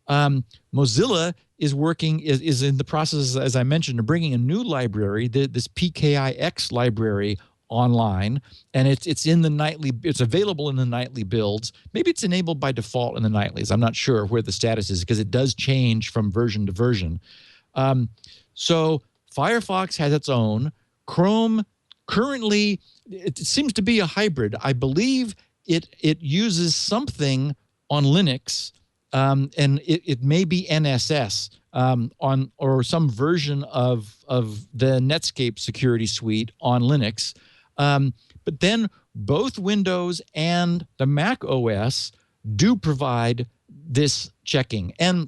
Mozilla is in the process, as I mentioned, of bringing a new library, this PKIX library, online, and it's in the nightly. It's available in the nightly builds. Maybe it's enabled by default in the nightlies. I'm not sure where the status is because it does change from version to version. So Firefox has its own. Chrome currently, it seems to be a hybrid. I believe it uses something on Linux, and it may be NSS on or some version of the Netscape security suite on Linux. But then both Windows and the Mac OS do provide this checking. And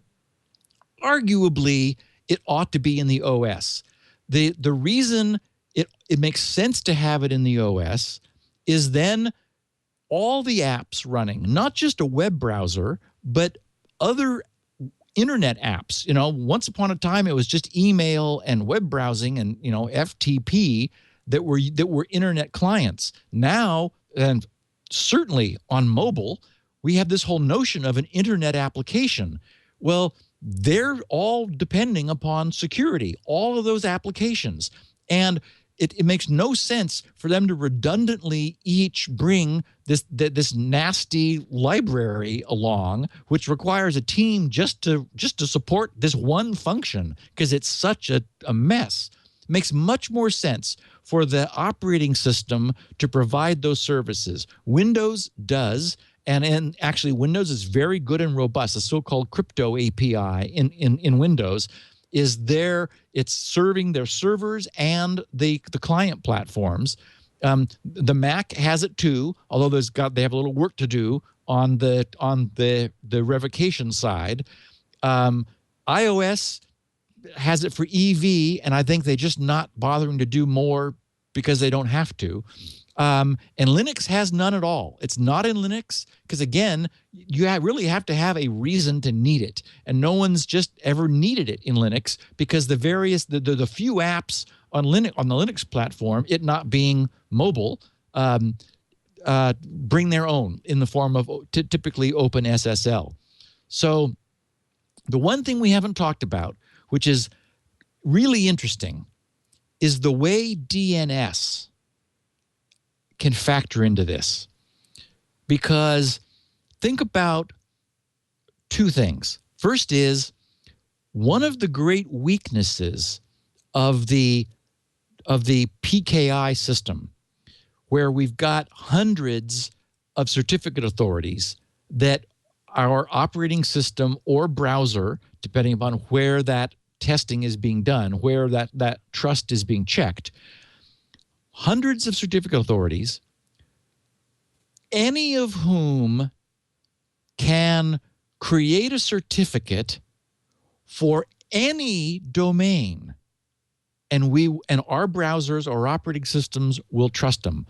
arguably, it ought to be in the OS. The reason it makes sense to have it in the OS is then all the apps running, not just a web browser, but other internet apps. Once upon a time, it was just email and web browsing and, FTP that were internet clients. Now, and certainly on mobile, we have this whole notion of an internet application. Well, they're all depending upon security, all of those applications. And it makes no sense for them to redundantly each bring this nasty library along, which requires a team just to support this one function because it's such a mess. It makes much more sense for the operating system to provide those services. Windows does, and actually Windows is very good and robust. The so-called crypto API in Windows is there. It's serving their servers and the client platforms. The Mac has it too, although they have a little work to do on the revocation side. iOS has it for EV, and I think they're just not bothering to do more because they don't have to. And Linux has none at all. It's not in Linux because, again, you really have to have a reason to need it. And no one's just ever needed it in Linux because the few apps on the Linux platform, it not being mobile, bring their own in the form of typically OpenSSL. So the one thing we haven't talked about, which is really interesting, is the way DNS can factor into this. Because think about two things. First is one of the great weaknesses of the PKI system, where we've got hundreds of certificate authorities that our operating system or browser, depending upon where that testing is being done, where that trust is being checked, hundreds of certificate authorities, any of whom can create a certificate for any domain, and our browsers or operating systems will trust them.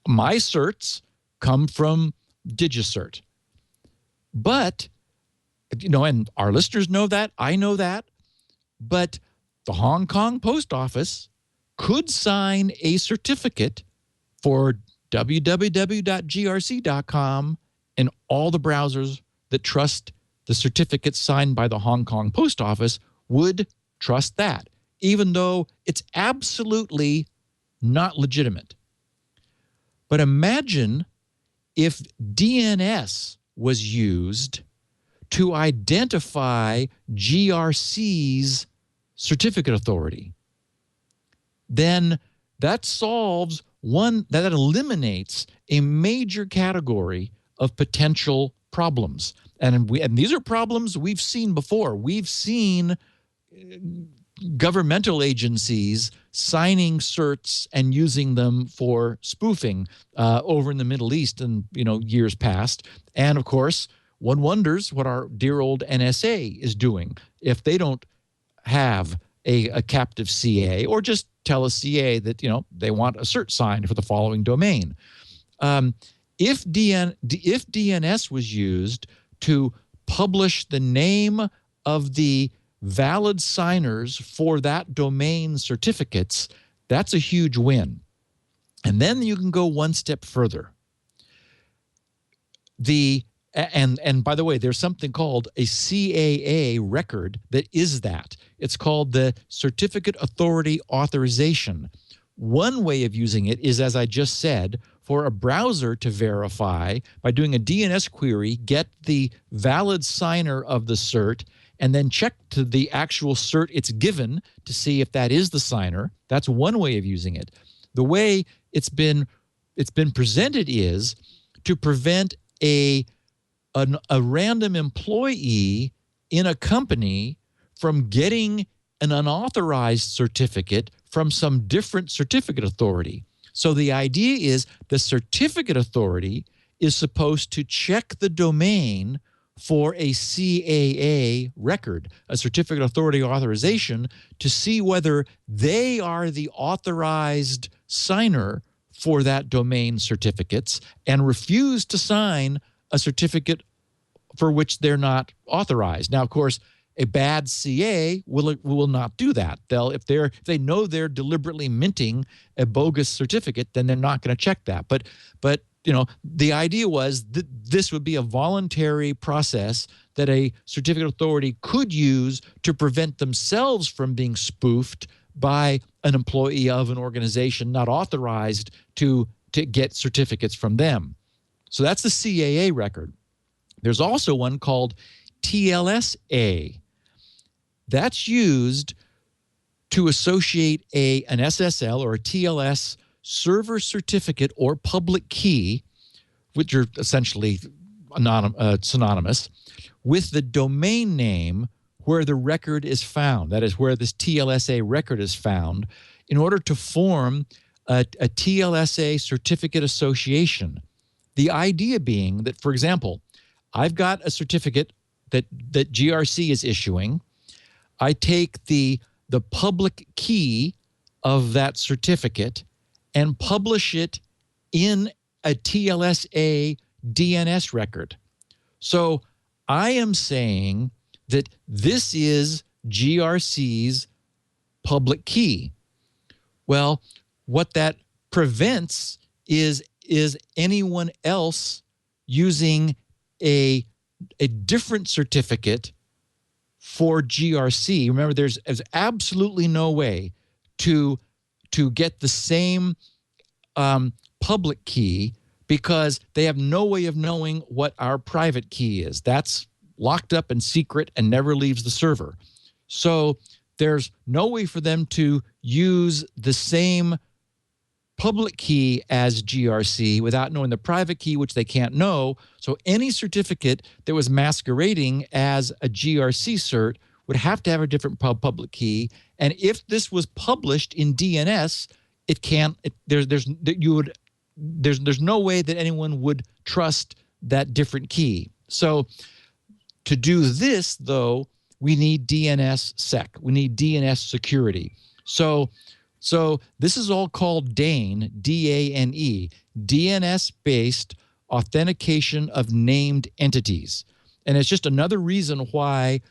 My certs come from DigiCert. But, and our listeners know that, I know that, but the Hong Kong Post Office could sign a certificate for www.grc.com, and all the browsers that trust the certificate signed by the Hong Kong Post Office would trust that, even though it's absolutely not legitimate. But imagine if DNS was used to identify GRC's certificate authority. Then that solves that eliminates a major category of potential problems. And these are problems we've seen before. We've seen governmental agencies signing certs and using them for spoofing over in the Middle East in years past. And of course, one wonders what our dear old NSA is doing if they don't have a captive CA, or just tell a CA that they want a cert signed for the following domain. If DNS was used to publish the name of the valid signers for that domain certificates, that's a huge win. And then you can go one step further. And by the way, there's something called a CAA record that is that. It's called the Certificate Authority Authorization. One way of using it is, as I just said, for a browser to verify by doing a DNS query, get the valid signer of the cert, and then check to the actual cert it's given to see if that is the signer. That's one way of using it. The way it's been presented is to prevent a random employee in a company from getting an unauthorized certificate from some different certificate authority. So the idea is the certificate authority is supposed to check the domain for a CAA record, a certificate authority authorization, to see whether they are the authorized signer for that domain certificates, and refuse to sign a certificate for which they're not authorized. Now, of course, a bad CA will not do that. If they know they're deliberately minting a bogus certificate, then they're not going to check that. But the idea was that this would be a voluntary process that a certificate authority could use to prevent themselves from being spoofed by an employee of an organization not authorized to get certificates from them. So that's the CAA record. There's also one called TLSA. That's used to associate an SSL or a TLS server certificate or public key, which are essentially synonymous, with the domain name where the record is found. That is where this TLSA record is found, in order to form a TLSA certificate association. The idea being that, for example, I've got a certificate that GRC is issuing. I take the public key of that certificate and publish it in a TLSA DNS record. So I am saying that this is GRC's public key. Well, what that prevents is anyone else using a different certificate for GRC. Remember, there's absolutely no way to get the same public key, because they have no way of knowing what our private key is. That's locked up and secret and never leaves the server. So there's no way for them to use the same public key as GRC without knowing the private key, which they can't know. So any certificate that was masquerading as a GRC cert would have to have a different public key. And if this was published in DNS, it can't. There's no way that anyone would trust that different key. So to do this, though, we need DNSSEC. We need DNS security. So this is all called DANE, D-A-N-E, DNS-based authentication of named entities. And it's just another reason why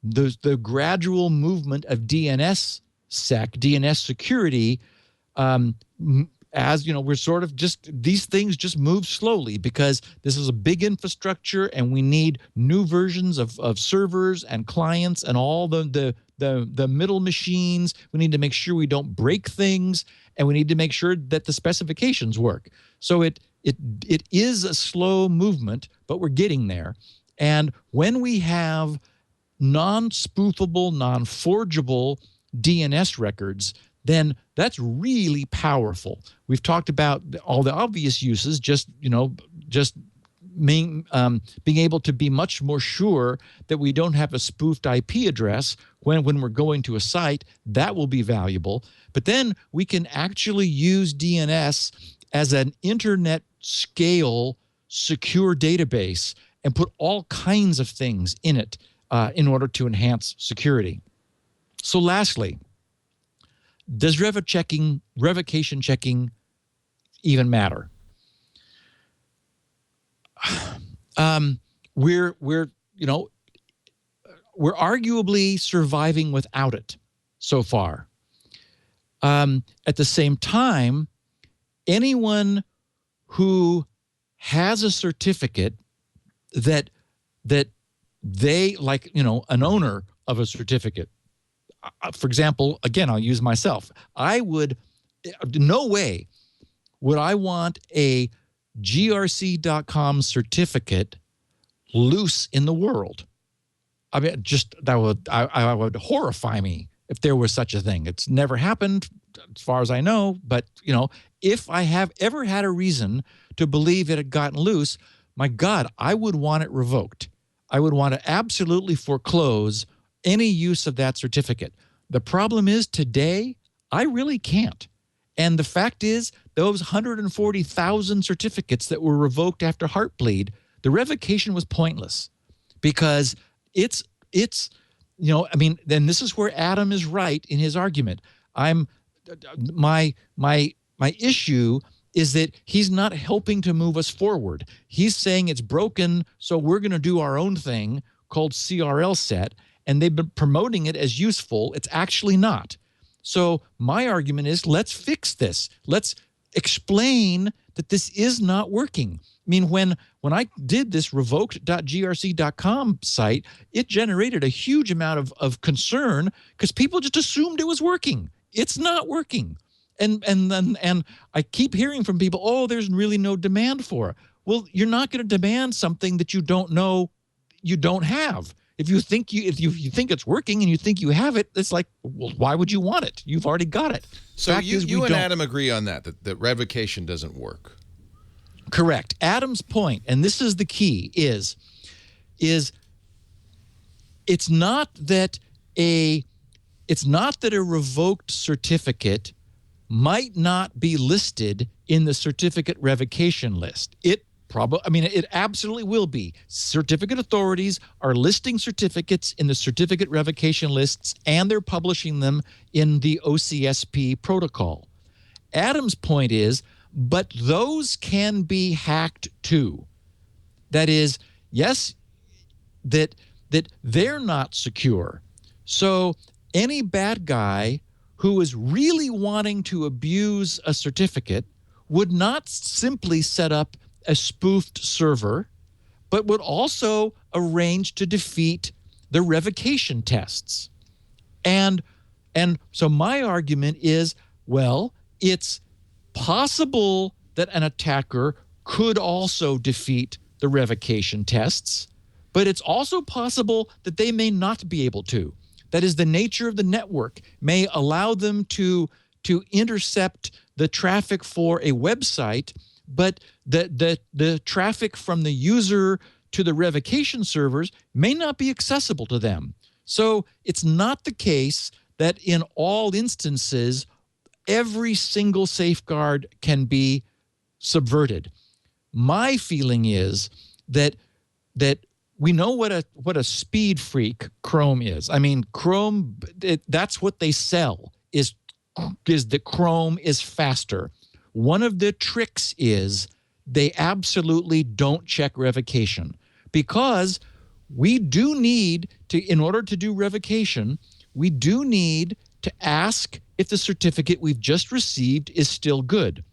the gradual movement of DNSSEC, DNS security, as you know, we're sort of just, these things just move slowly, because this is a big infrastructure and we need new versions of servers and clients and all the middle machines. We need to make sure we don't break things, and we need to make sure that the specifications work. So it is a slow movement, but we're getting there. And when we have non-spoofable, non-forgeable DNS records, then that's really powerful. We've talked about all the obvious uses, just being able to be much more sure that we don't have a spoofed IP address when we're going to a site. That will be valuable. But then we can actually use DNS as an internet scale secure database and put all kinds of things in it in order to enhance security. So lastly, does revocation checking even matter? We're arguably surviving without it so far. At the same time, anyone who has a certificate that they, like, an owner of a certificate, for example, again, I'll use myself. No way would I want a grc.com certificate loose in the world. I mean, I would horrify me if there was such a thing. It's never happened as far as I know, but if I have ever had a reason to believe it had gotten loose, my God, I would want it revoked. I would want to absolutely foreclose any use of that certificate. The problem is today, I really can't. And the fact is, those 140,000 certificates that were revoked after Heartbleed, the revocation was pointless because it's then this is where Adam is right in his argument. My issue is that he's not helping to move us forward. He's saying it's broken, so we're going to do our own thing called CRL set, and they've been promoting it as useful. It's actually not. So my argument is, let's fix this. Let's explain that this is not working. I mean, when I did this revoked.grc.com site, it generated a huge amount of concern because people just assumed it was working. It's not working. And I keep hearing from people, oh, there's really no demand for it. Well, you're not going to demand something that you don't know you don't have. If you think it's working and you think you have it, it's like, well, why would you want it? You've already got it. So you and Adam agree on that revocation doesn't work. Correct. Adam's point, and this is the key, is it's not that a revoked certificate might not be listed in the certificate revocation list. It absolutely will be. Certificate authorities are listing certificates in the certificate revocation lists, and they're publishing them in the OCSP protocol. Adam's point is, but those can be hacked too. That is, yes, that they're not secure. So any bad guy who is really wanting to abuse a certificate would not simply set up a spoofed server, but would also arrange to defeat the revocation tests. And so my argument is, well, it's possible that an attacker could also defeat the revocation tests, but it's also possible that they may not be able to. That is, the nature of the network may allow them to intercept the traffic for a website, but the traffic from the user to the revocation servers may not be accessible to them. So it's not the case that in all instances, every single safeguard can be subverted. My feeling is that we know what a speed freak Chrome is. I mean, Chrome, that's what they sell, is that Chrome is faster. One of the tricks is they absolutely don't check revocation, because we do need to, in order to do revocation, we do need to ask if the certificate we've just received is still good.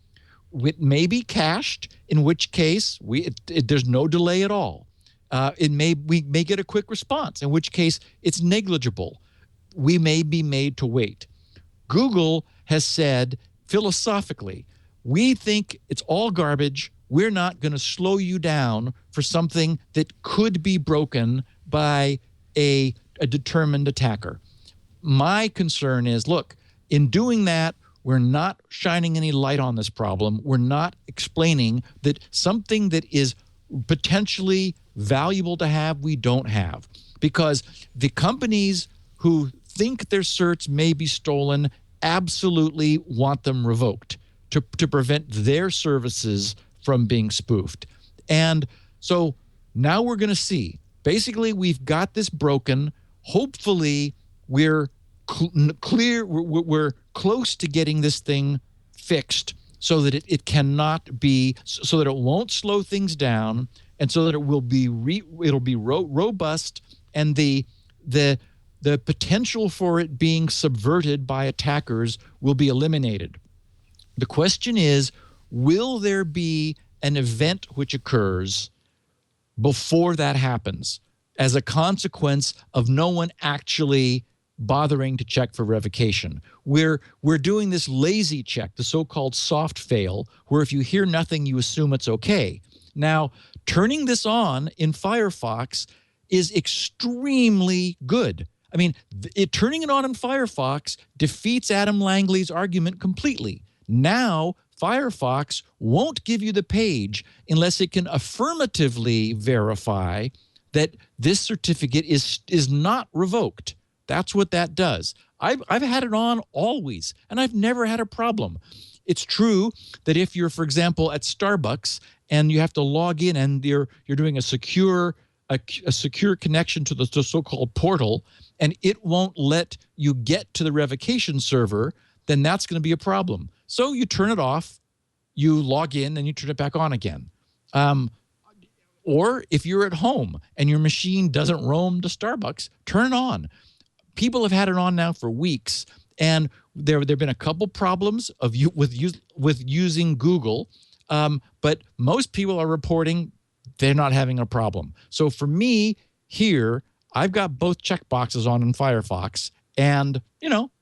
It may be cached, in which case there's no delay at all. We may get a quick response, in which case it's negligible. We may be made to wait. Google has said philosophically, we think it's all garbage. We're not going to slow you down for something that could be broken by a determined attacker. My concern is, look, in doing that, we're not shining any light on this problem. We're not explaining that something that is potentially valuable to have, we don't have. Because the companies who think their certs may be stolen absolutely want them revoked to prevent their services from being spoofed. And so now we're going to see. Basically, we've got this broken. Hopefully, we're clear. We're close to getting this thing fixed so that it cannot be, so that it won't slow things down, and so that it will be robust, and the potential for it being subverted by attackers will be eliminated. The question is, will there be an event which occurs before that happens as a consequence of no one actually bothering to check for revocation? We're doing this lazy check, the so-called soft fail, where if you hear nothing, you assume it's okay. Now, turning this on in Firefox is extremely good. I mean, turning it on in Firefox defeats Adam Langley's argument completely. Now, Firefox won't give you the page unless it can affirmatively verify that this certificate is not revoked. That's what that does. I've had it on always, and I've never had a problem. It's true that if you're, for example, at Starbucks and you have to log in and you're doing a secure connection to the so-called portal, and it won't let you get to the revocation server, then that's going to be a problem. So you turn it off, you log in, and you turn it back on again. Or if you're at home and your machine doesn't roam to Starbucks, turn it on. People have had it on now for weeks, and there have been a couple problems with using Google, but most people are reporting they're not having a problem. So for me here, I've got both checkboxes on in Firefox, and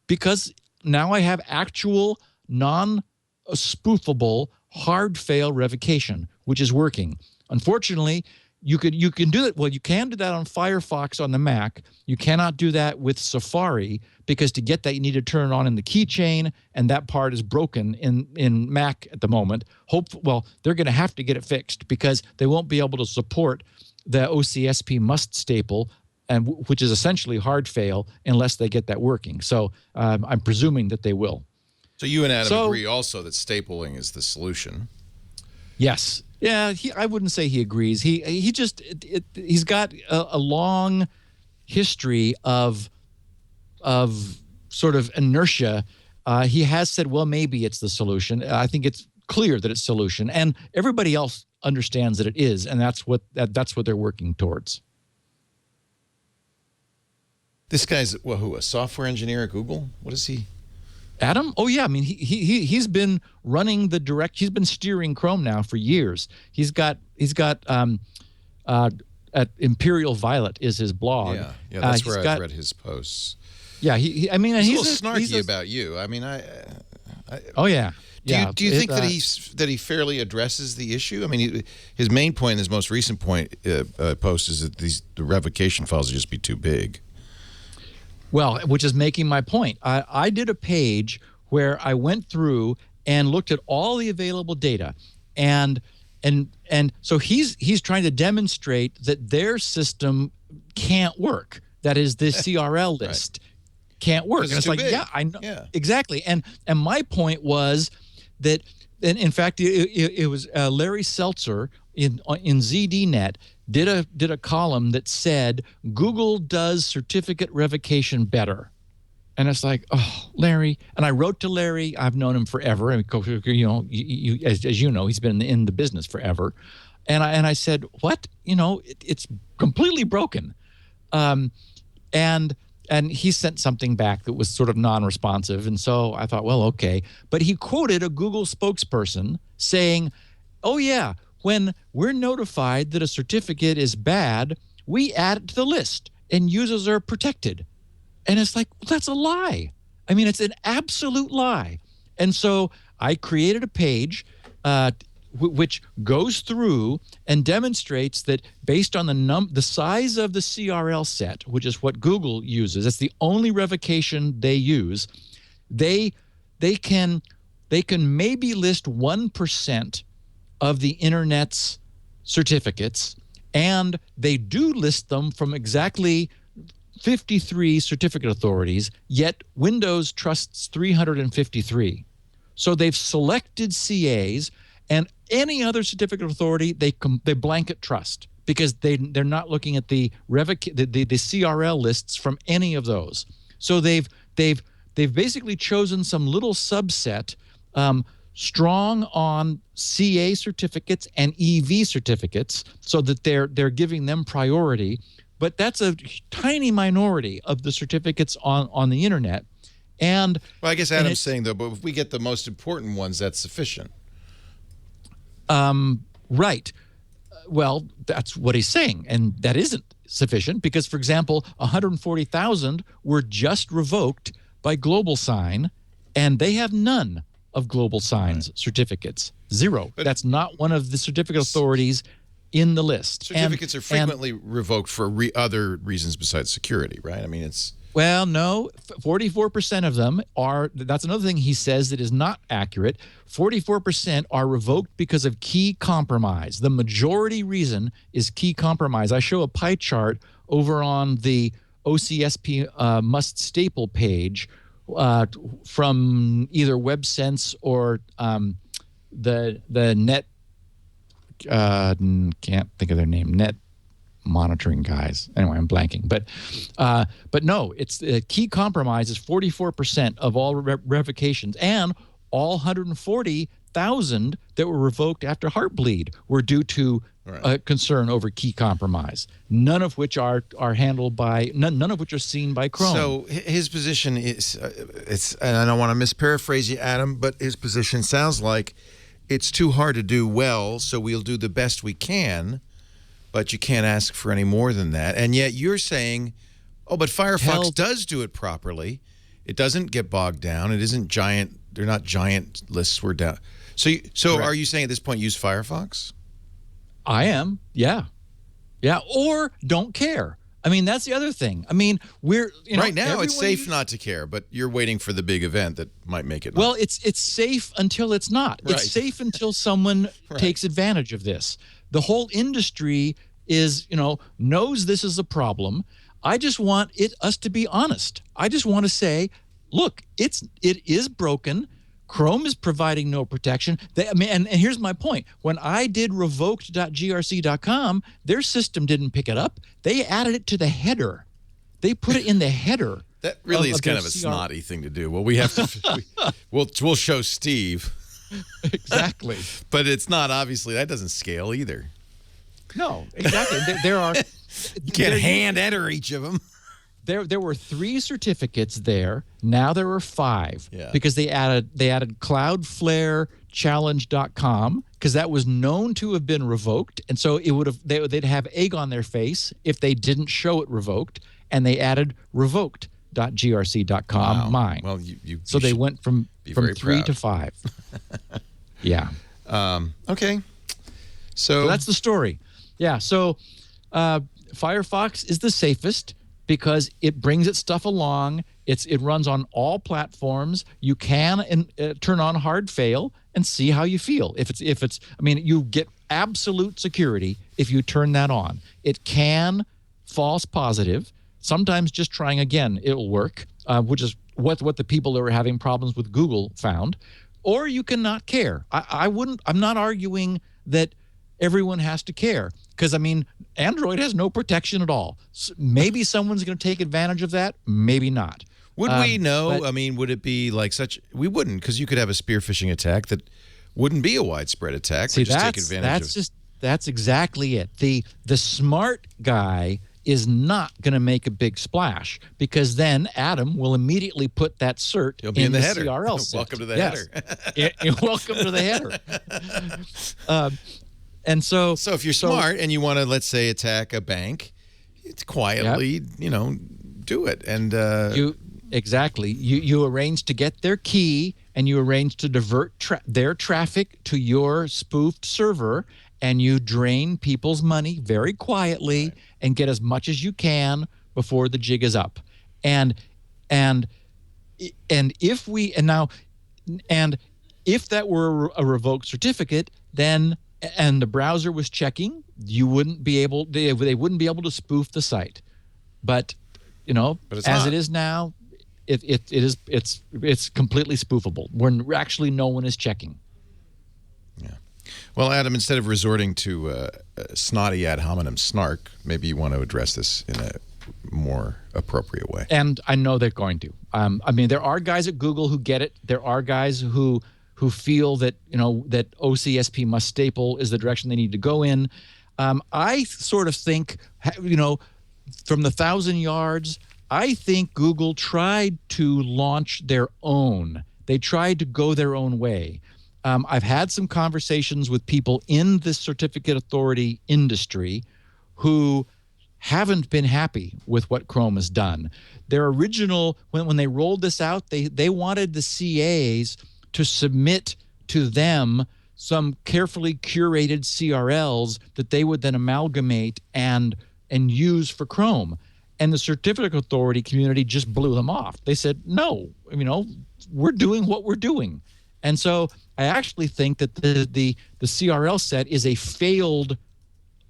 because now I have actual non-spoofable hard fail revocation, which is working. Unfortunately, you can do that. Well, you can do that on Firefox on the Mac. You cannot do that with Safari, because to get that, you need to turn it on in the keychain, and that part is broken in Mac at the moment. Well, they're going to have to get it fixed, because they won't be able to support the OCSP must staple, and which is essentially hard fail, unless they get that working. So I'm presuming that they will. So you and Adam agree also that stapling is the solution. Yes. Yeah, I wouldn't say he agrees. He's got a long history of sort of inertia. He has said, well, maybe it's the solution. I think it's clear that it's solution, and everybody else understands that it is, and that's what they're working towards. This guy's a software engineer at Google? What is he? Adam? Oh yeah, I mean he's been running he's been steering Chrome now for years. He's got at Imperial Violet is his blog. Yeah, that's where I've read his posts. Yeah, he's a little snarky about you. I mean, oh yeah. Do you think that he fairly addresses the issue? I mean, his main point, his most recent post is that the revocation files would just be too big. Well, which is making my point. I did a page where I went through and looked at all the available data, and so he's trying to demonstrate that their system can't work. That is, the CRL list can't work. And it's like, big. Yeah, I know. Yeah. Exactly. And my point was that, and in fact, it was Larry Seltzer in ZDNet did a column that said Google does certificate revocation better. And it's like, oh, Larry. And I wrote to Larry. I've known him forever. I mean, as you know, he's been in the business forever. And I said, what? It's completely broken. And he sent something back that was sort of non-responsive. And so I thought, well, okay. But he quoted a Google spokesperson saying, oh, yeah, when we're notified that a certificate is bad, we add it to the list and users are protected. And it's like, well, that's a lie. I mean, it's an absolute lie. And so I created a page which goes through and demonstrates that based on the size of the CRL set, which is what Google uses, that's the only revocation they use, they can maybe list 1% of the internet's certificates, and they do list them from exactly 53 certificate authorities, yet Windows trusts 353. So they've selected CAs, and any other certificate authority they blanket trust, because they're not looking at the CRL lists from any of those. So they've basically chosen some little subset, strong on CA certificates and EV certificates, so that they're giving them priority. But that's a tiny minority of the certificates on the internet. And well, I guess Adam's saying, though, but if we get the most important ones, that's sufficient. Right. Well, that's what he's saying, and that isn't sufficient because, for example, 140,000 were just revoked by GlobalSign, and they have none of GlobalSign's certificates. Zero. But that's not one of the certificate authorities in the list. Certificates are frequently revoked for other reasons besides security, right? I mean, it's... Well, no, 44% of them are, that's another thing he says that is not accurate. 44% are revoked because of key compromise. The majority reason is key compromise. I show a pie chart over on the OCSP must staple page from either WebSense or the net, can't think of their name, net monitoring guys. Anyway, I'm blanking. But no, it's key compromise is 44% of all revocations, and all 140,000 that were revoked after Heartbleed were due to concern over key compromise. None of which are handled by none of which are seen by Chrome. So his position is and I don't want to misparaphrase you, Adam, but his position sounds like it's too hard to do well, so we'll do the best we can. But you can't ask for any more than that. And yet you're saying, oh, but Firefox does do it properly. It doesn't get bogged down. It isn't giant. They're not giant lists. We're down. So are you saying at this point use Firefox? I am. Yeah. Yeah. Or don't care. I mean, that's the other thing. I mean, right now it's safe not to care, but you're waiting for the big event that might make it. Well, it's safe until it's not. Right. It's safe until someone takes advantage of this. The whole industry knows this is a problem. I just want us to be honest. I just want to say, look, it is broken. Chrome is providing no protection. And here's my point. When I did revoked.grc.com, their system didn't pick it up. They added it to the header. They put it in the header. That really is kind of a snotty thing to do. Well, we have to. we'll show Steve. Exactly. But it's not, obviously, that doesn't scale either. No, exactly. There are. You can't hand enter each of them. There were 3 certificates there. Now there are 5 because they added CloudFlareChallenge.com because that was known to have been revoked, and so they'd have egg on their face if they didn't show it revoked, and they added revoked.grc.com. Wow. Mine. Well, so they went from 3 to 5. Yeah. Okay. So that's the story. Yeah. So Firefox is the safest because it brings its stuff along. It runs on all platforms. You can turn on hard fail and see how you feel. If it's, I mean, you get absolute security if you turn that on. It can false positive. Sometimes just trying again, it'll work, which is what the people that were having problems with Google found. Or you can not care. I'm not arguing that everyone has to care because, I mean, Android has no protection at all. Maybe someone's going to take advantage of that. Maybe not. Would we know? I mean, would it be like such? We wouldn't, because you could have a spear phishing attack that wouldn't be a widespread attack. See, just take advantage that's exactly it. The smart guy is not going to make a big splash because then Adam will immediately put that cert in the header. CRL set. Welcome to the header. Welcome to the header. And so if you're smart and you want to, let's say, attack a bank, it's quietly, do it. And you arrange to get their key and you arrange to divert their traffic to your spoofed server, and you drain people's money very quietly and get as much as you can before the jig is up. And if that were a revoked certificate, then and the browser was checking, they wouldn't be able to spoof the site. But it's as not. it is now, it's completely spoofable when actually no one is checking. Yeah. Well, Adam, instead of resorting to snotty ad hominem snark, maybe you want to address this in a more appropriate way. And I know they're going to. There are guys at Google who get it. There are guys who feel that that OCSP must staple is the direction they need to go in. I sort of think, from the 1,000 yards, I think Google tried to launch their own. They tried to go their own way. I've had some conversations with people in the certificate authority industry who haven't been happy with what Chrome has done. Their original, when they rolled this out, they wanted the CAs to submit to them some carefully curated CRLs that they would then amalgamate and use for Chrome. And the certificate authority community just blew them off. They said, no, we're doing what we're doing. And so I actually think that the CRL set is a failed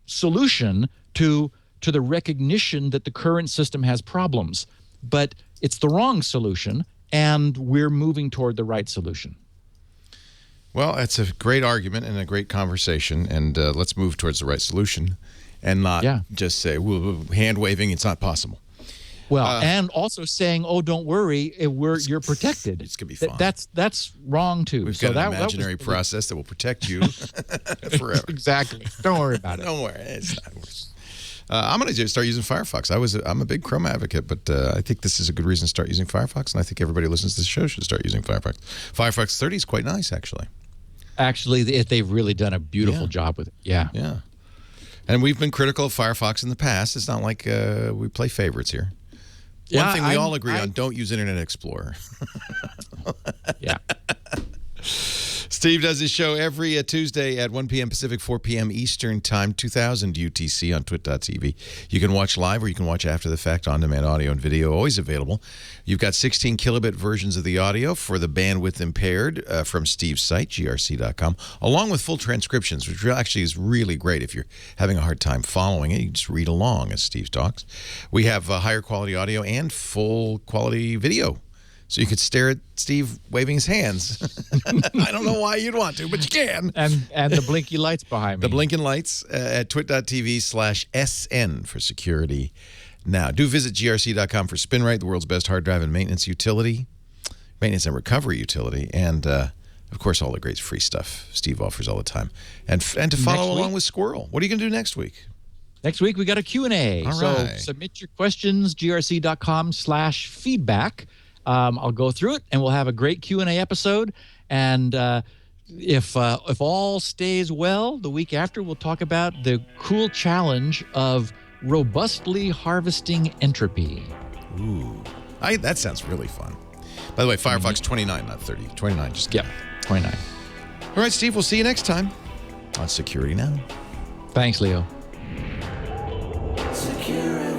solution to the recognition that the current system has problems. But it's the wrong solution, and we're moving toward the right solution. Well, it's a great argument and a great conversation, and let's move towards the right solution and not just say, hand-waving, it's not possible. Well, and also saying, "Oh, don't worry, you're protected." It's gonna be fine. That's wrong too. We've got an imaginary process that will protect you forever. Exactly. Don't worry about it. Don't worry. It's not worse. I'm going to start using Firefox. I'm a big Chrome advocate, but I think this is a good reason to start using Firefox, and I think everybody who listens to this show should start using Firefox. Firefox 30 is quite nice, actually. Actually, they've really done a beautiful job with it. Yeah. Yeah. And we've been critical of Firefox in the past. It's not like we play favorites here. One thing we all agree on, don't use Internet Explorer. Yeah. Steve does his show every Tuesday at 1 p.m. Pacific, 4 p.m. Eastern Time, 2000 UTC on twit.tv. You can watch live or you can watch after the fact, on-demand audio and video, always available. You've got 16 kilobit versions of the audio for the bandwidth impaired from Steve's site, grc.com, along with full transcriptions, which actually is really great if you're having a hard time following it. You can just read along as Steve talks. We have higher quality audio and full quality video. So you could stare at Steve waving his hands. I don't know why you'd want to, but you can. And the blinky lights behind me. The blinking lights at twit.tv/SN for security. Now, do visit grc.com for SpinRite, the world's best hard drive and maintenance utility, maintenance and recovery utility, and, of course, all the great free stuff Steve offers all the time. And to follow along with Squirrel. What are you going to do next week? Next week, we got a Q&A. All so right. submit your questions, grc.com/feedback. I'll go through it, and we'll have a great Q&A episode. And if all stays well, the week after, we'll talk about the cool challenge of robustly harvesting entropy. Ooh, that sounds really fun. By the way, Firefox 29, not 30. 29, just Yeah, 29. All right, Steve, we'll see you next time on Security Now. Thanks, Leo. Security.